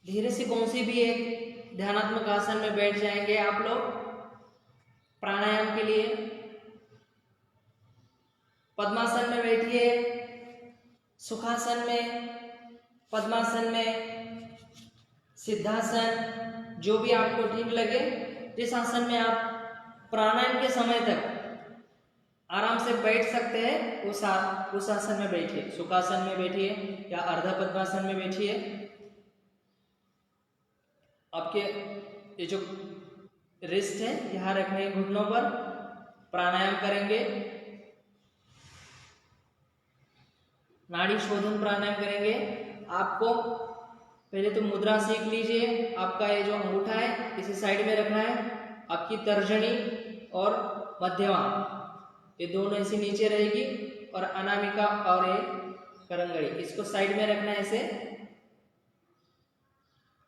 धीरे से कौन सी भी एक ध्यानात्मक आसन में बैठ जाएंगे आप लोग प्राणायाम के लिए। पद्मासन में बैठिए, सुखासन में, पद्मासन में, सिद्धासन, जो भी आपको ठीक लगे। जिस आसन में आप प्राणायाम के समय तक आराम से बैठ सकते हैं उस आसन में बैठिए। सुखासन में बैठिए या अर्ध पद्मासन में बैठिए। आपके ये जो रिस्ट है यहाँ रखने घुटनों पर, प्राणायाम करेंगे, नाड़ी शोधन प्राणायाम करेंगे। आपको पहले तो मुद्रा सीख लीजिए। आपका ये जो अंगूठा है इसे साइड में रखना है, आपकी तर्जनी और मध्यमा ये दोनों ऐसे नीचे रहेगी, और अनामिका और ये करंगड़ी इसको साइड में रखना है ऐसे।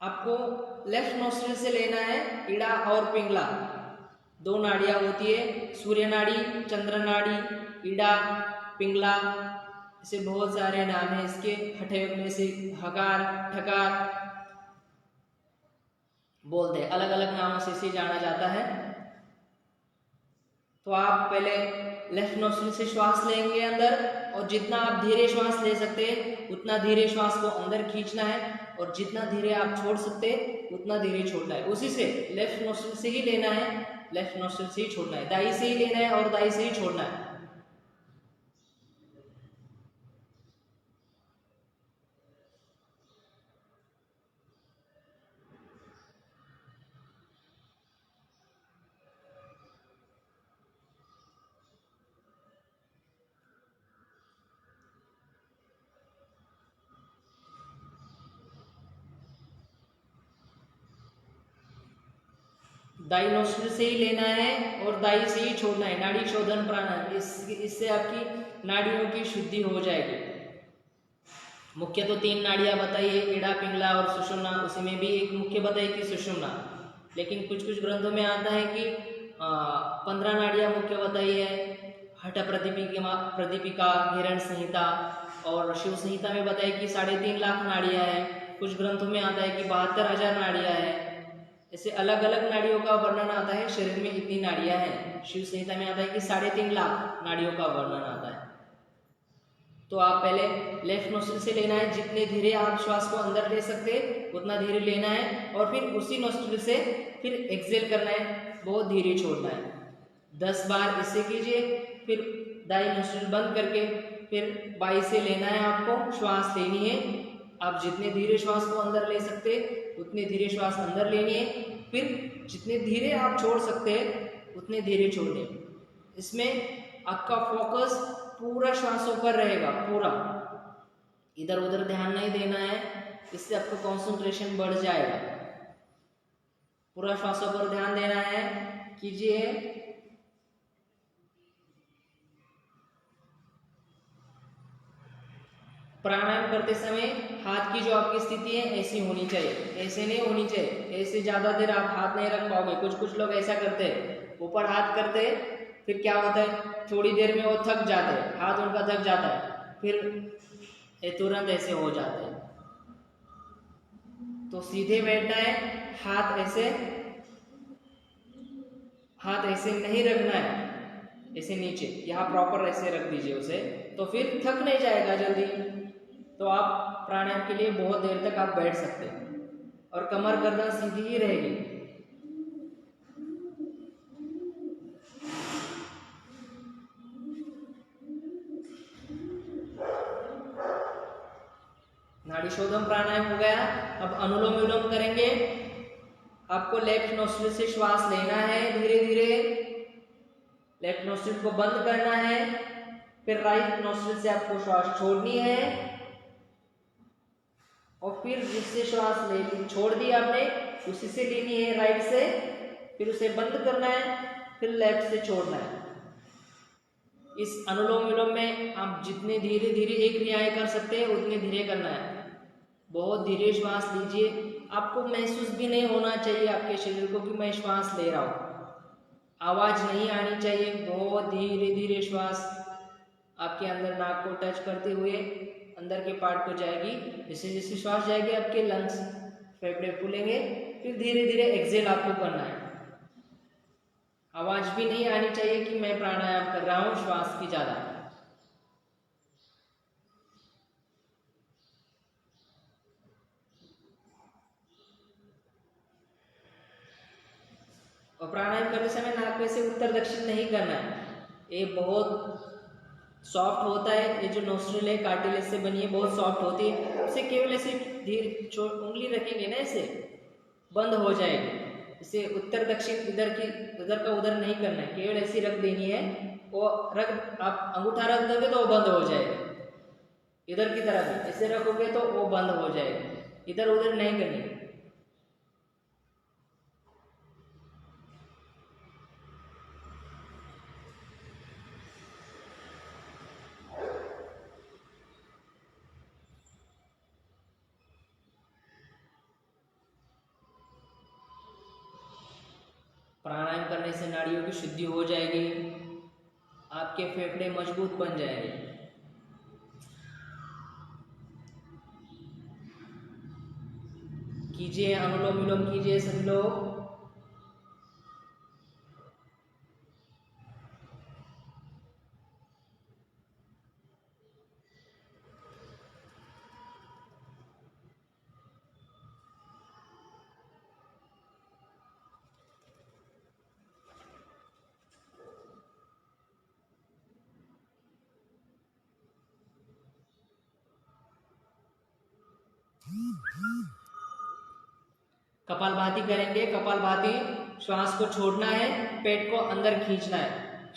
आपको लेफ्ट नोस्ट्रिल से लेना है इड़ा और पिंगला, दो नाड़ियां होती है, सूर्य नाड़ी, चंद्र नाड़ी, इड़ा, पिंगला, इसे बहुत सारे नाम है इसके। हठे में से हकार, ठकार बोलते हैं, अलग अलग नामों से इसे जाना जाता है। तो आप पहले लेफ्ट नोस्ट्रिल से श्वास लेंगे अंदर, और जितना आप धीरे श्वास ले सकते हैं उतना धीरे श्वास को अंदर खींचना है, और जितना धीरे आप छोड़ सकते हैं उतना धीरे छोड़ना है। उसी से लेफ्ट नोस्ट्रिल से ही लेना है, लेफ्ट नोस्ट्रिल से ही छोड़ना है, दाई से ही लेना है और दाई से ही छोड़ना है। दाई नोस्ट्रिल से ही लेना है और दाई से ही छोड़ना है। नाड़ी शोधन प्राणायाम, इससे आपकी नाड़ियों की शुद्धि हो जाएगी। मुख्य तो 3 नाड़ियां बताई है, इड़ा, पिंगला और सुषुम्ना। उसी में भी एक मुख्य बताई कि सुषुम्ना, लेकिन कुछ कुछ ग्रंथों में आता है कि 15 नाड़ियां मुख्य बताई है। हठ प्रदीपिका, हिरण संहिता और शिव संहिता में बताया कि 3.5 लाख नाड़ियां हैं। कुछ ग्रंथों में आता है कि 72,000 नाड़ियां हैं। ऐसे अलग अलग नाड़ियों का वर्णन आता है। शरीर में इतनी नाड़ियां हैं, शिव संहिता में आता है कि 3.5 लाख नाड़ियों का वर्णन आता है। तो आप पहले लेफ्ट नोस्ट्रिल से लेना है, जितने धीरे आप श्वास को अंदर ले सकते हैं उतना धीरे लेना है, और फिर उसी नोस्ट्रिल से फिर एक्सेल करना है, बहुत धीरे छोड़ना है। 10 बार इससे कीजिए, फिर दाई नोस्ट्रिल बंद करके फिर बाई से लेना है, आपको श्वास लेनी है। आप जितने धीरे श्वास को अंदर ले सकते उतने धीरे श्वास अंदर लेनी है, फिर जितने धीरे आप छोड़ सकते हैं उतने धीरे छोड़ने। इसमें आपका फोकस पूरा श्वासों पर रहेगा, पूरा इधर उधर ध्यान नहीं देना है, इससे आपका कंसंट्रेशन बढ़ जाएगा। पूरा श्वासों पर ध्यान देना है। कीजिए। प्राणायाम करते समय हाथ की जो आपकी स्थिति है ऐसी होनी चाहिए, ऐसे नहीं होनी चाहिए। ऐसे ज्यादा देर आप हाथ नहीं रख पाओगे। कुछ लोग ऐसा करते हैं, ऊपर हाथ करते हैं, फिर क्या होता है थोड़ी देर में वो थक जाते हैं, हाथ उनका थक जाता है, फिर तुरंत ऐसे हो जाते हैं। तो सीधे बैठना है, हाथ ऐसे नहीं रखना है, ऐसे नीचे, यहाँ प्रॉपर ऐसे रख दीजिए उसे, तो फिर थक नहीं जाएगा जल्दी। तो आप प्राणायाम के लिए बहुत देर तक आप बैठ सकते हैं और कमर गर्दन सीधी ही रहेगी। नाड़ी शोधन प्राणायाम हो गया। अब अनुलोम विलोम करेंगे। आपको लेफ्ट नोस्ट्रिल से श्वास लेना है धीरे धीरे, लेफ्ट नोस्ट्रिल को बंद करना है, फिर राइट नोस्ट्रिल से आपको श्वास छोड़नी है, और फिर जिससे श्वास ले छोड़ दी आपने उसी से लेनी है राइट से, फिर उसे बंद करना है, फिर लेफ्ट से छोड़ना है। इस अनुलोम विलोम में आप जितने धीरे धीरे एक क्रियाएं कर सकते हैं उतने धीरे करना है। बहुत धीरे श्वास लीजिए। आपको महसूस भी नहीं होना चाहिए आपके शरीर को कि मैं श्वास ले रहा हूँ, आवाज नहीं आनी चाहिए। बहुत धीरे धीरे श्वास आपके अंदर नाक को टच करते हुए अंदर के पार्ट को जाएगी। जैसे जैसे श्वास जाएगी आपके लंग्स फेफड़े फूलेंगे, फिर धीरे धीरे एक्सेल आपको करना है। आवाज भी नहीं आनी चाहिए कि मैं प्राणायाम कर रहा हूँ श्वास की ज्यादा। और प्राणायाम करते समय नाक में से उत्तर दक्षिण नहीं करना है। ये बहुत सॉफ्ट होता है, ये जो नोस्ट्रिल है कार्टिलेज से बनी है, बहुत सॉफ्ट होती है। उसे केवल ऐसे धीरे उंगली रखेंगे ना, ऐसे बंद हो जाएगी। इसे उत्तर दक्षिण इधर का उधर नहीं करना है, केवल ऐसी रख देनी है। वो रख आप अंगूठा रख दोगे तो वो बंद हो जाएगा, इधर की तरफ भी ऐसे रखोगे तो वो बंद हो जाएगा, इधर उधर नहीं करनी। प्राणायाम करने से नाड़ियों की शुद्धि हो जाएगी, आपके फेफड़े मजबूत बन जाएंगे। कीजिए, अनुलोम विलोम कीजिए सभी लोग। कपालभाति करेंगे। कपालभाति श्वास को छोड़ना है, पेट को अंदर खींचना है।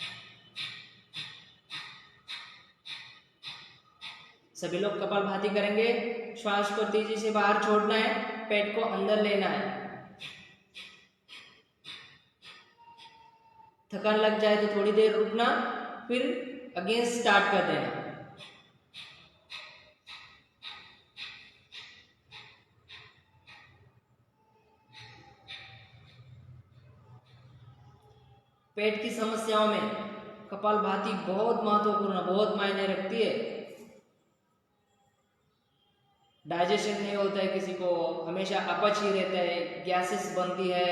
सभी लोग कपालभाति करेंगे। श्वास को तेजी से बाहर छोड़ना है, पेट को अंदर लेना है। थकान लग जाए तो थोड़ी देर रुकना, फिर अगेन स्टार्ट कर देना। पेट की समस्याओं में कपालभाति बहुत महत्वपूर्ण, बहुत मायने रखती है। डाइजेशन नहीं होता है, किसी को हमेशा अपच ही रहता है, गैसेस बनती है,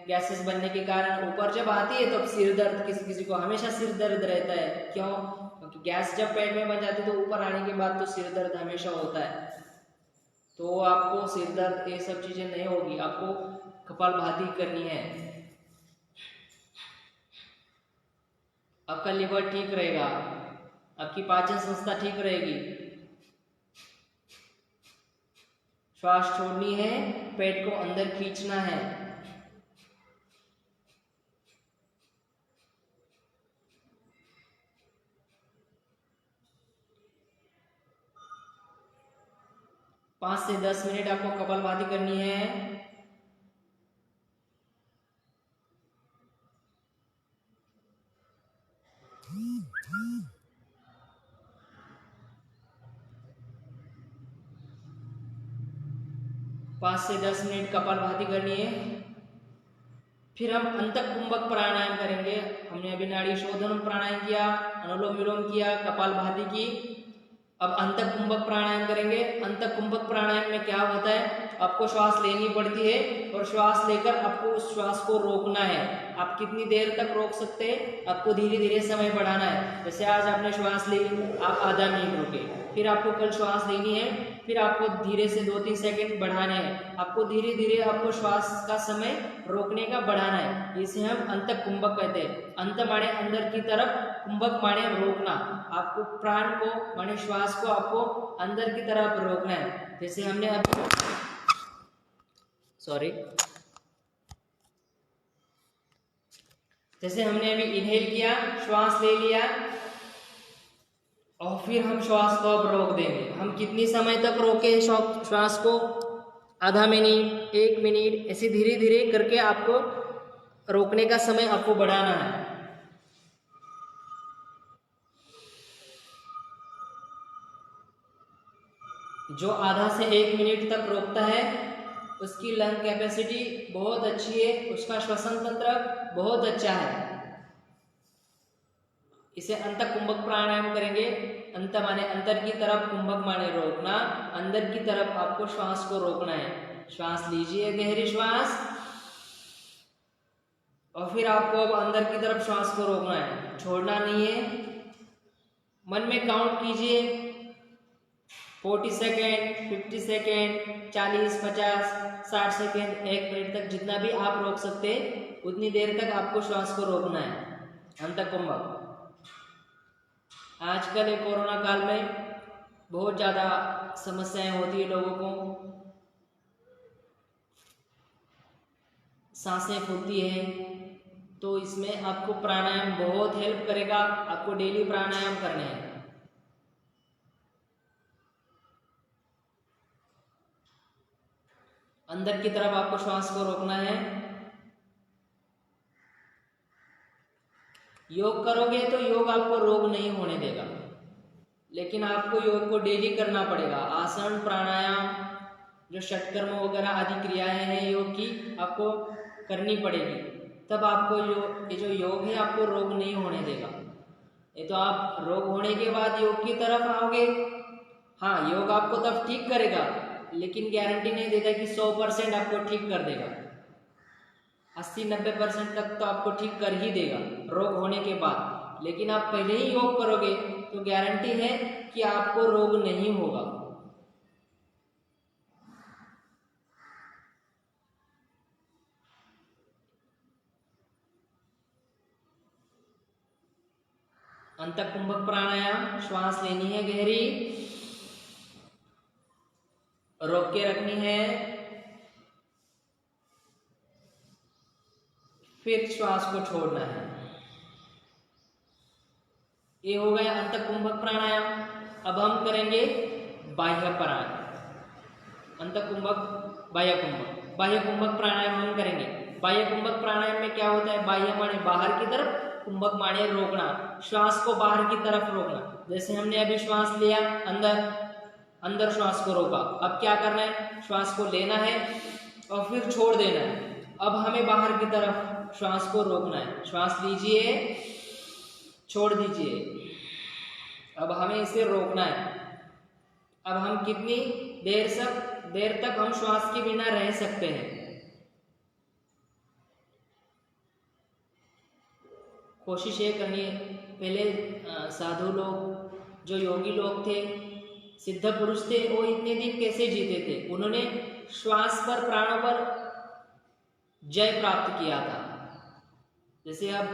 गैसेस बनने के कारण ऊपर जब आती है तो सिर दर्द, किसी किसी को हमेशा सिर दर्द रहता है। क्यों? क्योंकि गैस जब पेट में बन जाती है तो ऊपर आने के बाद तो सिर दर्द हमेशा होता है। तो आपको सिर दर्द ये सब चीजें नहीं होगी, आपको कपालभाति करनी है। आपका लिवर ठीक रहेगा, आपकी पाचन संस्था ठीक रहेगी। श्वास छोड़नी है, पेट को अंदर खींचना है। पाँच से 10 मिनट आपको कपालभाति करनी है। पाँच से 10 मिनट कपालभाति करनी है। फिर हम अंतक कुंभक प्राणायाम करेंगे। हमने अभी नाड़ी शोधन प्राणायाम किया, अनुलोम विलोम किया, कपालभाति की। अब अंतक कुंभक प्राणायाम करेंगे। अंतक कुंभक प्राणायाम में क्या होता है, आपको श्वास लेनी पड़ती है और श्वास लेकर आपको उस श्वास को रोकना है। आप कितनी देर तक रोक सकते हैं, आपको धीरे धीरे समय बढ़ाना है। जैसे आज आपने श्वास ली, आप आधा मिनट रुके, फिर आपको कल श्वास लेनी है, फिर आपको धीरे से 2-3 सेकंड बढ़ाने हैं। आपको धीरे धीरे आपको श्वास का समय रोकने का बढ़ाना है। इसे हम अंतक कुंभक कहते हैं। अंत माने अंदर की तरफ, कुंभक माने रोकना। आपको प्राण को माने श्वास को आपको अंदर की तरफ रोकना है। जैसे हमने अभी जैसे हमने अभी इनहेल किया, श्वास ले लिया और फिर हम श्वास को अब रोक देंगे। हम कितनी समय तक रोके श्वास को? आधा मिनट, 1 मिनट, ऐसे धीरे धीरे करके आपको रोकने का समय आपको बढ़ाना है। जो आधा से 1 मिनट तक रोकता है उसकी लंग कैपेसिटी बहुत अच्छी है, उसका श्वसन तंत्र बहुत अच्छा है। इसे अंतक कुंभक प्राणायाम करेंगे। अंत माने अंदर की तरफ, कुंभक माने रोकना। अंदर की तरफ आपको श्वास को रोकना है। श्वास लीजिए, गहरी श्वास, और फिर आपको अब अंदर की तरफ श्वास को रोकना है, छोड़ना नहीं है। मन में काउंट कीजिए, 40 सेकेंड, 50 सेकेंड, 40, 50, 60 सेकेंड, 1 मिनट तक, जितना भी आप रोक सकते हैं उतनी देर तक आपको श्वास को रोकना है। अंतक कुंभक। आजकल कोरोना काल में बहुत ज़्यादा समस्याएं होती है, लोगों को सांसें फूलती है, तो इसमें आपको प्राणायाम बहुत हेल्प करेगा। आपको डेली प्राणायाम करने हैं। अंदर की तरफ आपको श्वास को रोकना है। योग करोगे तो योग आपको रोग नहीं होने देगा, लेकिन आपको योग को डेली करना पड़ेगा। आसन, प्राणायाम, जो षटकर्म वगैरह आदि क्रियाएं हैं योग की, आपको करनी पड़ेगी। तब आपको ये जो योग है आपको रोग नहीं होने देगा। ये तो आप रोग होने के बाद योग की तरफ आओगे। हाँ, योग आपको तब ठीक करेगा, लेकिन गारंटी नहीं देता कि 100% आपको ठीक कर देगा। 80-90% तक तो आपको ठीक कर ही देगा रोग होने के बाद। लेकिन आप पहले ही योग करोगे तो गारंटी है कि आपको रोग नहीं होगा। अंतक कुंभक प्राणायाम। श्वास लेनी है गहरी, रोक के रखनी है, फिर श्वास को छोड़ना है। ये हो गया अंतक कुंभक प्राणायाम। अब हम करेंगे बाह्य प्राणायाम। अंतक कुंभक, बाह्य कुंभक। बाह्य कुंभक प्राणायाम हम करेंगे। बाह्य कुंभक प्राणायाम में क्या होता है? बाह्य माने बाहर की तरफ, कुंभक माने रोकना, श्वास को बाहर की तरफ रोकना। जैसे हमने अभी श्वास लिया, अंदर श्वास को रोका। अब क्या करना है? श्वास को लेना है और फिर छोड़ देना है। अब हमें बाहर की तरफ श्वास को रोकना है। श्वास लीजिए, छोड़ दीजिए। अब हमें इसे रोकना है। अब हम कितनी देर तक हम श्वास के बिना रह सकते हैं। कोशिश ये करनी है, पहले साधु लोग, जो योगी लोग थे, सिद्ध पुरुष थे, वो इतने दिन कैसे जीते थे? उन्होंने श्वास पर, प्राणों पर जय प्राप्त किया था। जैसे अब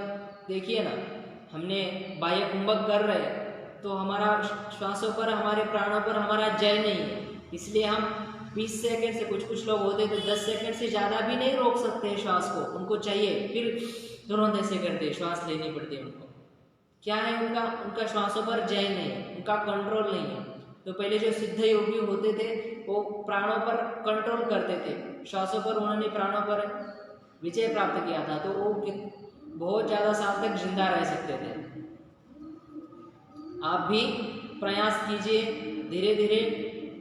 देखिए ना, हमने बाह्य कुंभक कर रहे तो हमारा श्वासों पर, हमारे प्राणों पर हमारा जय नहीं है, इसलिए हम 20 सेकंड से, कुछ लोग होते तो 10 सेकंड से ज़्यादा भी नहीं रोक सकते श्वास को, उनको चाहिए, फिर तुरंत ऐसे करते, श्वास लेनी पड़ती है उनको। क्या है उनका श्वासों पर जय नहीं है, उनका कंट्रोल नहीं है। तो पहले जो सिद्ध योगी होते थे वो प्राणों पर कंट्रोल करते थे, श्वासों पर उन्होंने प्राणों पर विजय प्राप्त किया था, तो वो बहुत ज़्यादा साल तक जिंदा रह सकते थे। आप भी प्रयास कीजिए, धीरे धीरे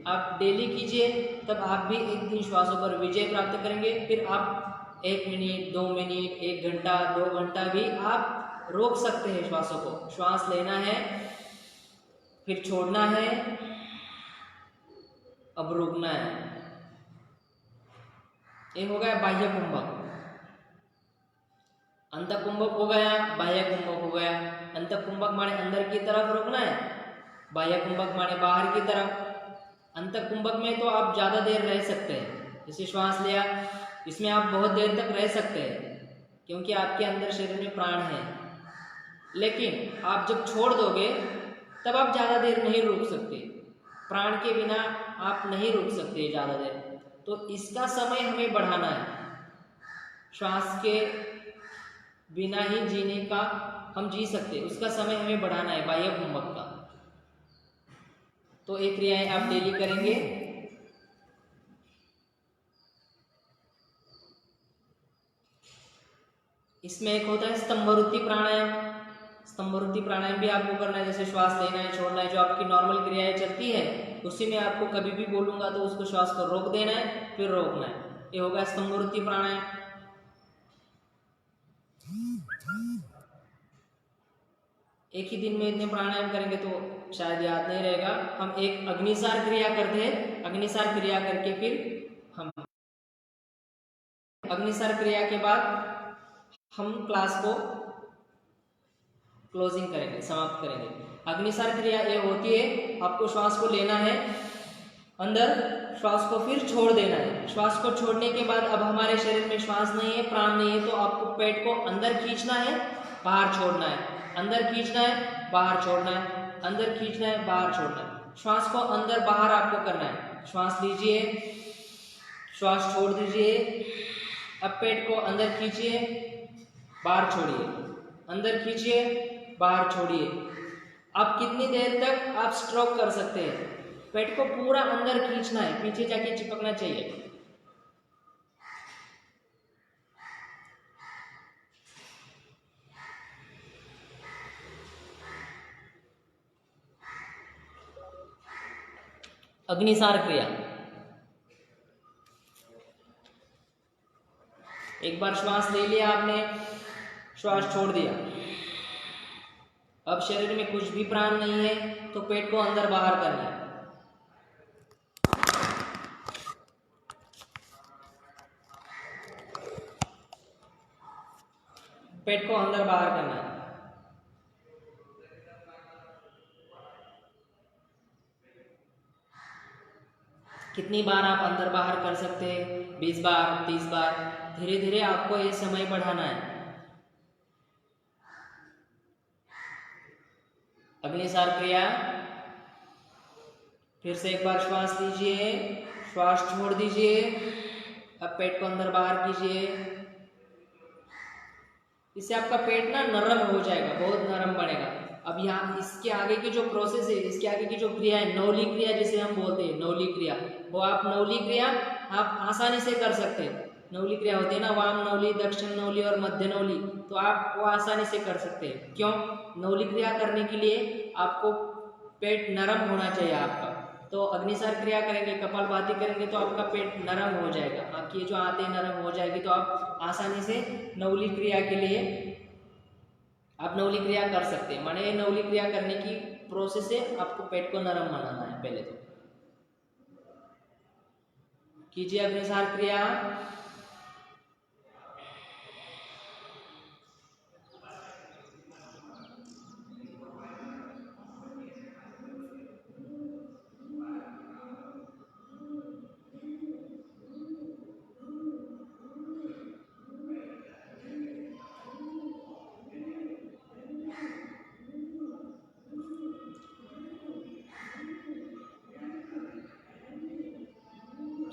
आप डेली कीजिए, तब आप भी एक दिन श्वासों पर विजय प्राप्त करेंगे। फिर आप 1 मिनट, 2 मिनट, 1 घंटा, 2 घंटा भी आप रोक सकते हैं श्वासों को। श्वास लेना है, फिर छोड़ना है, अब रुकना है। ये हो गया बाह्य कुंभक। अंत कुंभक हो गया, बाह्य कुंभक हो गया। अंत कुंभक माने अंदर की तरफ रोकना है, बाह्य कुंभक माने बाहर की तरफ। अंत कुंभक में तो आप ज़्यादा देर रह सकते हैं, जैसे श्वास लिया, इसमें आप बहुत देर तक रह सकते हैं क्योंकि आपके अंदर शरीर में प्राण है। लेकिन आप जब छोड़ दोगे तब आप ज़्यादा देर नहीं रुक सकते, प्राण के बिना आप नहीं रुक सकते ज़्यादा देर। तो इसका समय हमें बढ़ाना है, श्वास के बिना ही जीने का हम जी सकते, उसका समय हमें बढ़ाना है, बाह्य कुंभक का। तो ये क्रियाएं आप डेली करेंगे। इसमें एक होता है स्तंभवृत्ति प्राणायाम। स्तंभवृत्ति प्राणायाम भी आपको करना है, जैसे श्वास लेना है, छोड़ना है, जो आपकी नॉर्मल क्रियाएं चलती है उसी में आपको कभी भी बोलूंगा तो उसको श्वास को रोक देना है, फिर रोकना है। ये होगा स्तंभवृत्ति प्राणायाम। एक ही दिन में इतने प्राणायाम करेंगे तो शायद याद नहीं रहेगा। हम एक अग्निसार क्रिया करते हैं, अग्निसार क्रिया करके फिर हम अग्निसार क्रिया के बाद हम क्लास को क्लोजिंग करेंगे, समाप्त करेंगे। अग्निसार क्रिया ये होती है, आपको श्वास को लेना है अंदर, श्वास को फिर छोड़ देना है। श्वास को छोड़ने के बाद अब हमारे शरीर में श्वास नहीं है, प्राण नहीं है, तो आपको पेट को अंदर खींचना है, बाहर छोड़ना है, अंदर खींचना है, बाहर छोड़ना है, अंदर खींचना है, बाहर छोड़ना है। श्वास को अंदर बाहर आपको करना है। श्वास लीजिए, श्वास छोड़ दीजिए, अब पेट को अंदर खींचिए, बाहर छोड़िए, अंदर खींचिए, बाहर छोड़िए। अब कितनी देर तक आप स्ट्रोक कर सकते हैं? पेट को पूरा अंदर खींचना है, पीछे जाके चिपकना चाहिए। अग्निसार क्रिया, एक बार श्वास ले लिया आपने, श्वास छोड़ दिया, अब शरीर में कुछ भी प्राण नहीं है तो पेट को अंदर बाहर करना है। पेट को अंदर बाहर करना है। कितनी बार आप अंदर बाहर कर सकते हैं? 20 बार, 30 बार। धीरे धीरे आपको ये समय बढ़ाना है। अग्निसार क्रिया, फिर से एक बार श्वास लीजिए, श्वास छोड़ दीजिए, अब पेट को अंदर बाहर कीजिए। इससे आपका पेट ना नरम हो जाएगा, बहुत नरम बनेगा। अब यहाँ इसके आगे की जो प्रोसेस है, इसके आगे की जो क्रिया है, नवली क्रिया जिसे हम बोलते हैं, नवली क्रिया, वो आप नवली क्रिया आप आसानी से कर सकते हैं। नवली क्रिया होती है ना, वाम नवली, दक्षिण नवली और मध्य नवली, तो आप वो आसानी से कर सकते हैं। क्यों? नवली क्रिया करने के लिए आपको पेट नरम होना चाहिए आपका। तो अग्निसार क्रिया करेंगे, कपालभाति करेंगे तो आपका पेट नरम हो जाएगा, आपकी ये जो आंतें नरम हो जाएगी, तो आप आसानी से नवली क्रिया के लिए आप नवली क्रिया कर सकते हैं। माने नवली क्रिया करने की प्रोसेस है, आपको पेट को नरम बनाना है पहले तो। कीजिए अग्निसार क्रिया।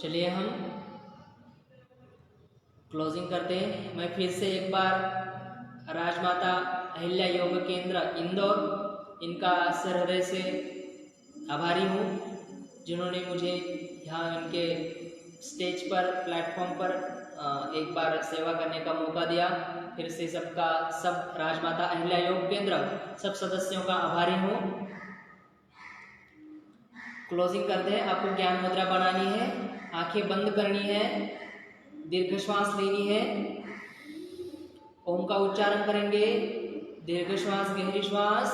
चलिए हम क्लोजिंग करते हैं। मैं फिर से एक बार राजमाता अहिल्या योग केंद्र इंदौर, इनका हृदय से आभारी हूँ जिन्होंने मुझे यहाँ इनके स्टेज पर, प्लेटफॉर्म पर एक बार सेवा करने का मौका दिया। फिर से सबका, सब राजमाता अहिल्या योग केंद्र सब सदस्यों का आभारी हूँ। क्लोजिंग करते हैं। आपको ज्ञान मुद्रा बनानी है, आंखें बंद करनी है, दीर्घ श्वास लेनी है, ओम का उच्चारण करेंगे। दीर्घ श्वास, गहरी श्वास,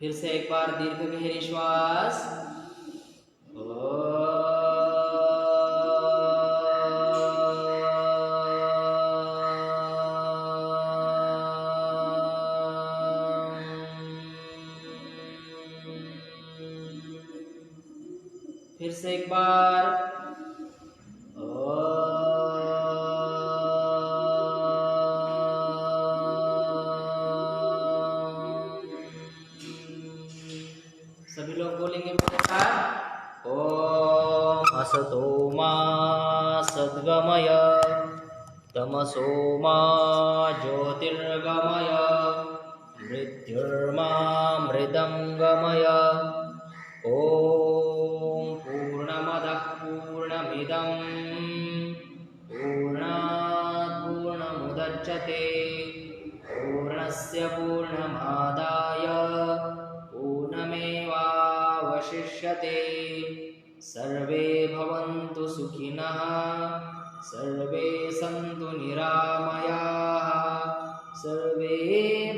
फिर से एक बार दीर्घ गहरी श्वास, फिर से एक बार, सभी लोग बोलेंगे मेरे साथ। ओम असतो मा सद्गमय, तमसो मा ज्योतिर्गमय, मृत्युर्मा मृदंगमय। ओम पूर्णमदः पूर्णमिदं पूर्णात् पूर्णमुदच्यते, पूर्णस्य पूर्णमादाय पूर्णमेवावशिष्यते। सर्वे भवन्तु सुखिनः, सर्वे सन्तु निरामयाः, सर्वे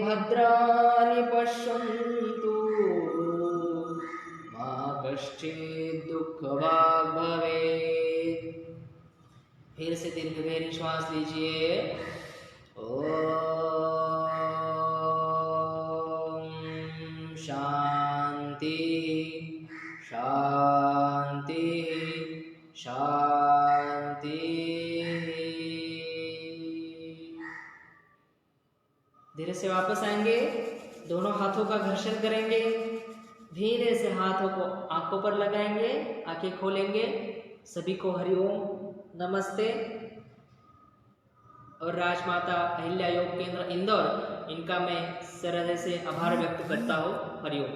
भद्राणि पश्यन्तु, मा कश्चित् दुःखभाग् भवेत्। फिर से दीर्घ गहरी श्वास लीजिए। ओम शांति शांति शांति। धीरे से वापस आएंगे, दोनों हाथों का घर्षण करेंगे, धीरे से हाथों को आंखों पर लगाएंगे, आंखें खोलेंगे। सभी को हरिओम, नमस्ते। और राजमाता अहिल्या योग केंद्र इंदौर, इनका मैं हृदय से आभार व्यक्त करता हूँ। हरिओम।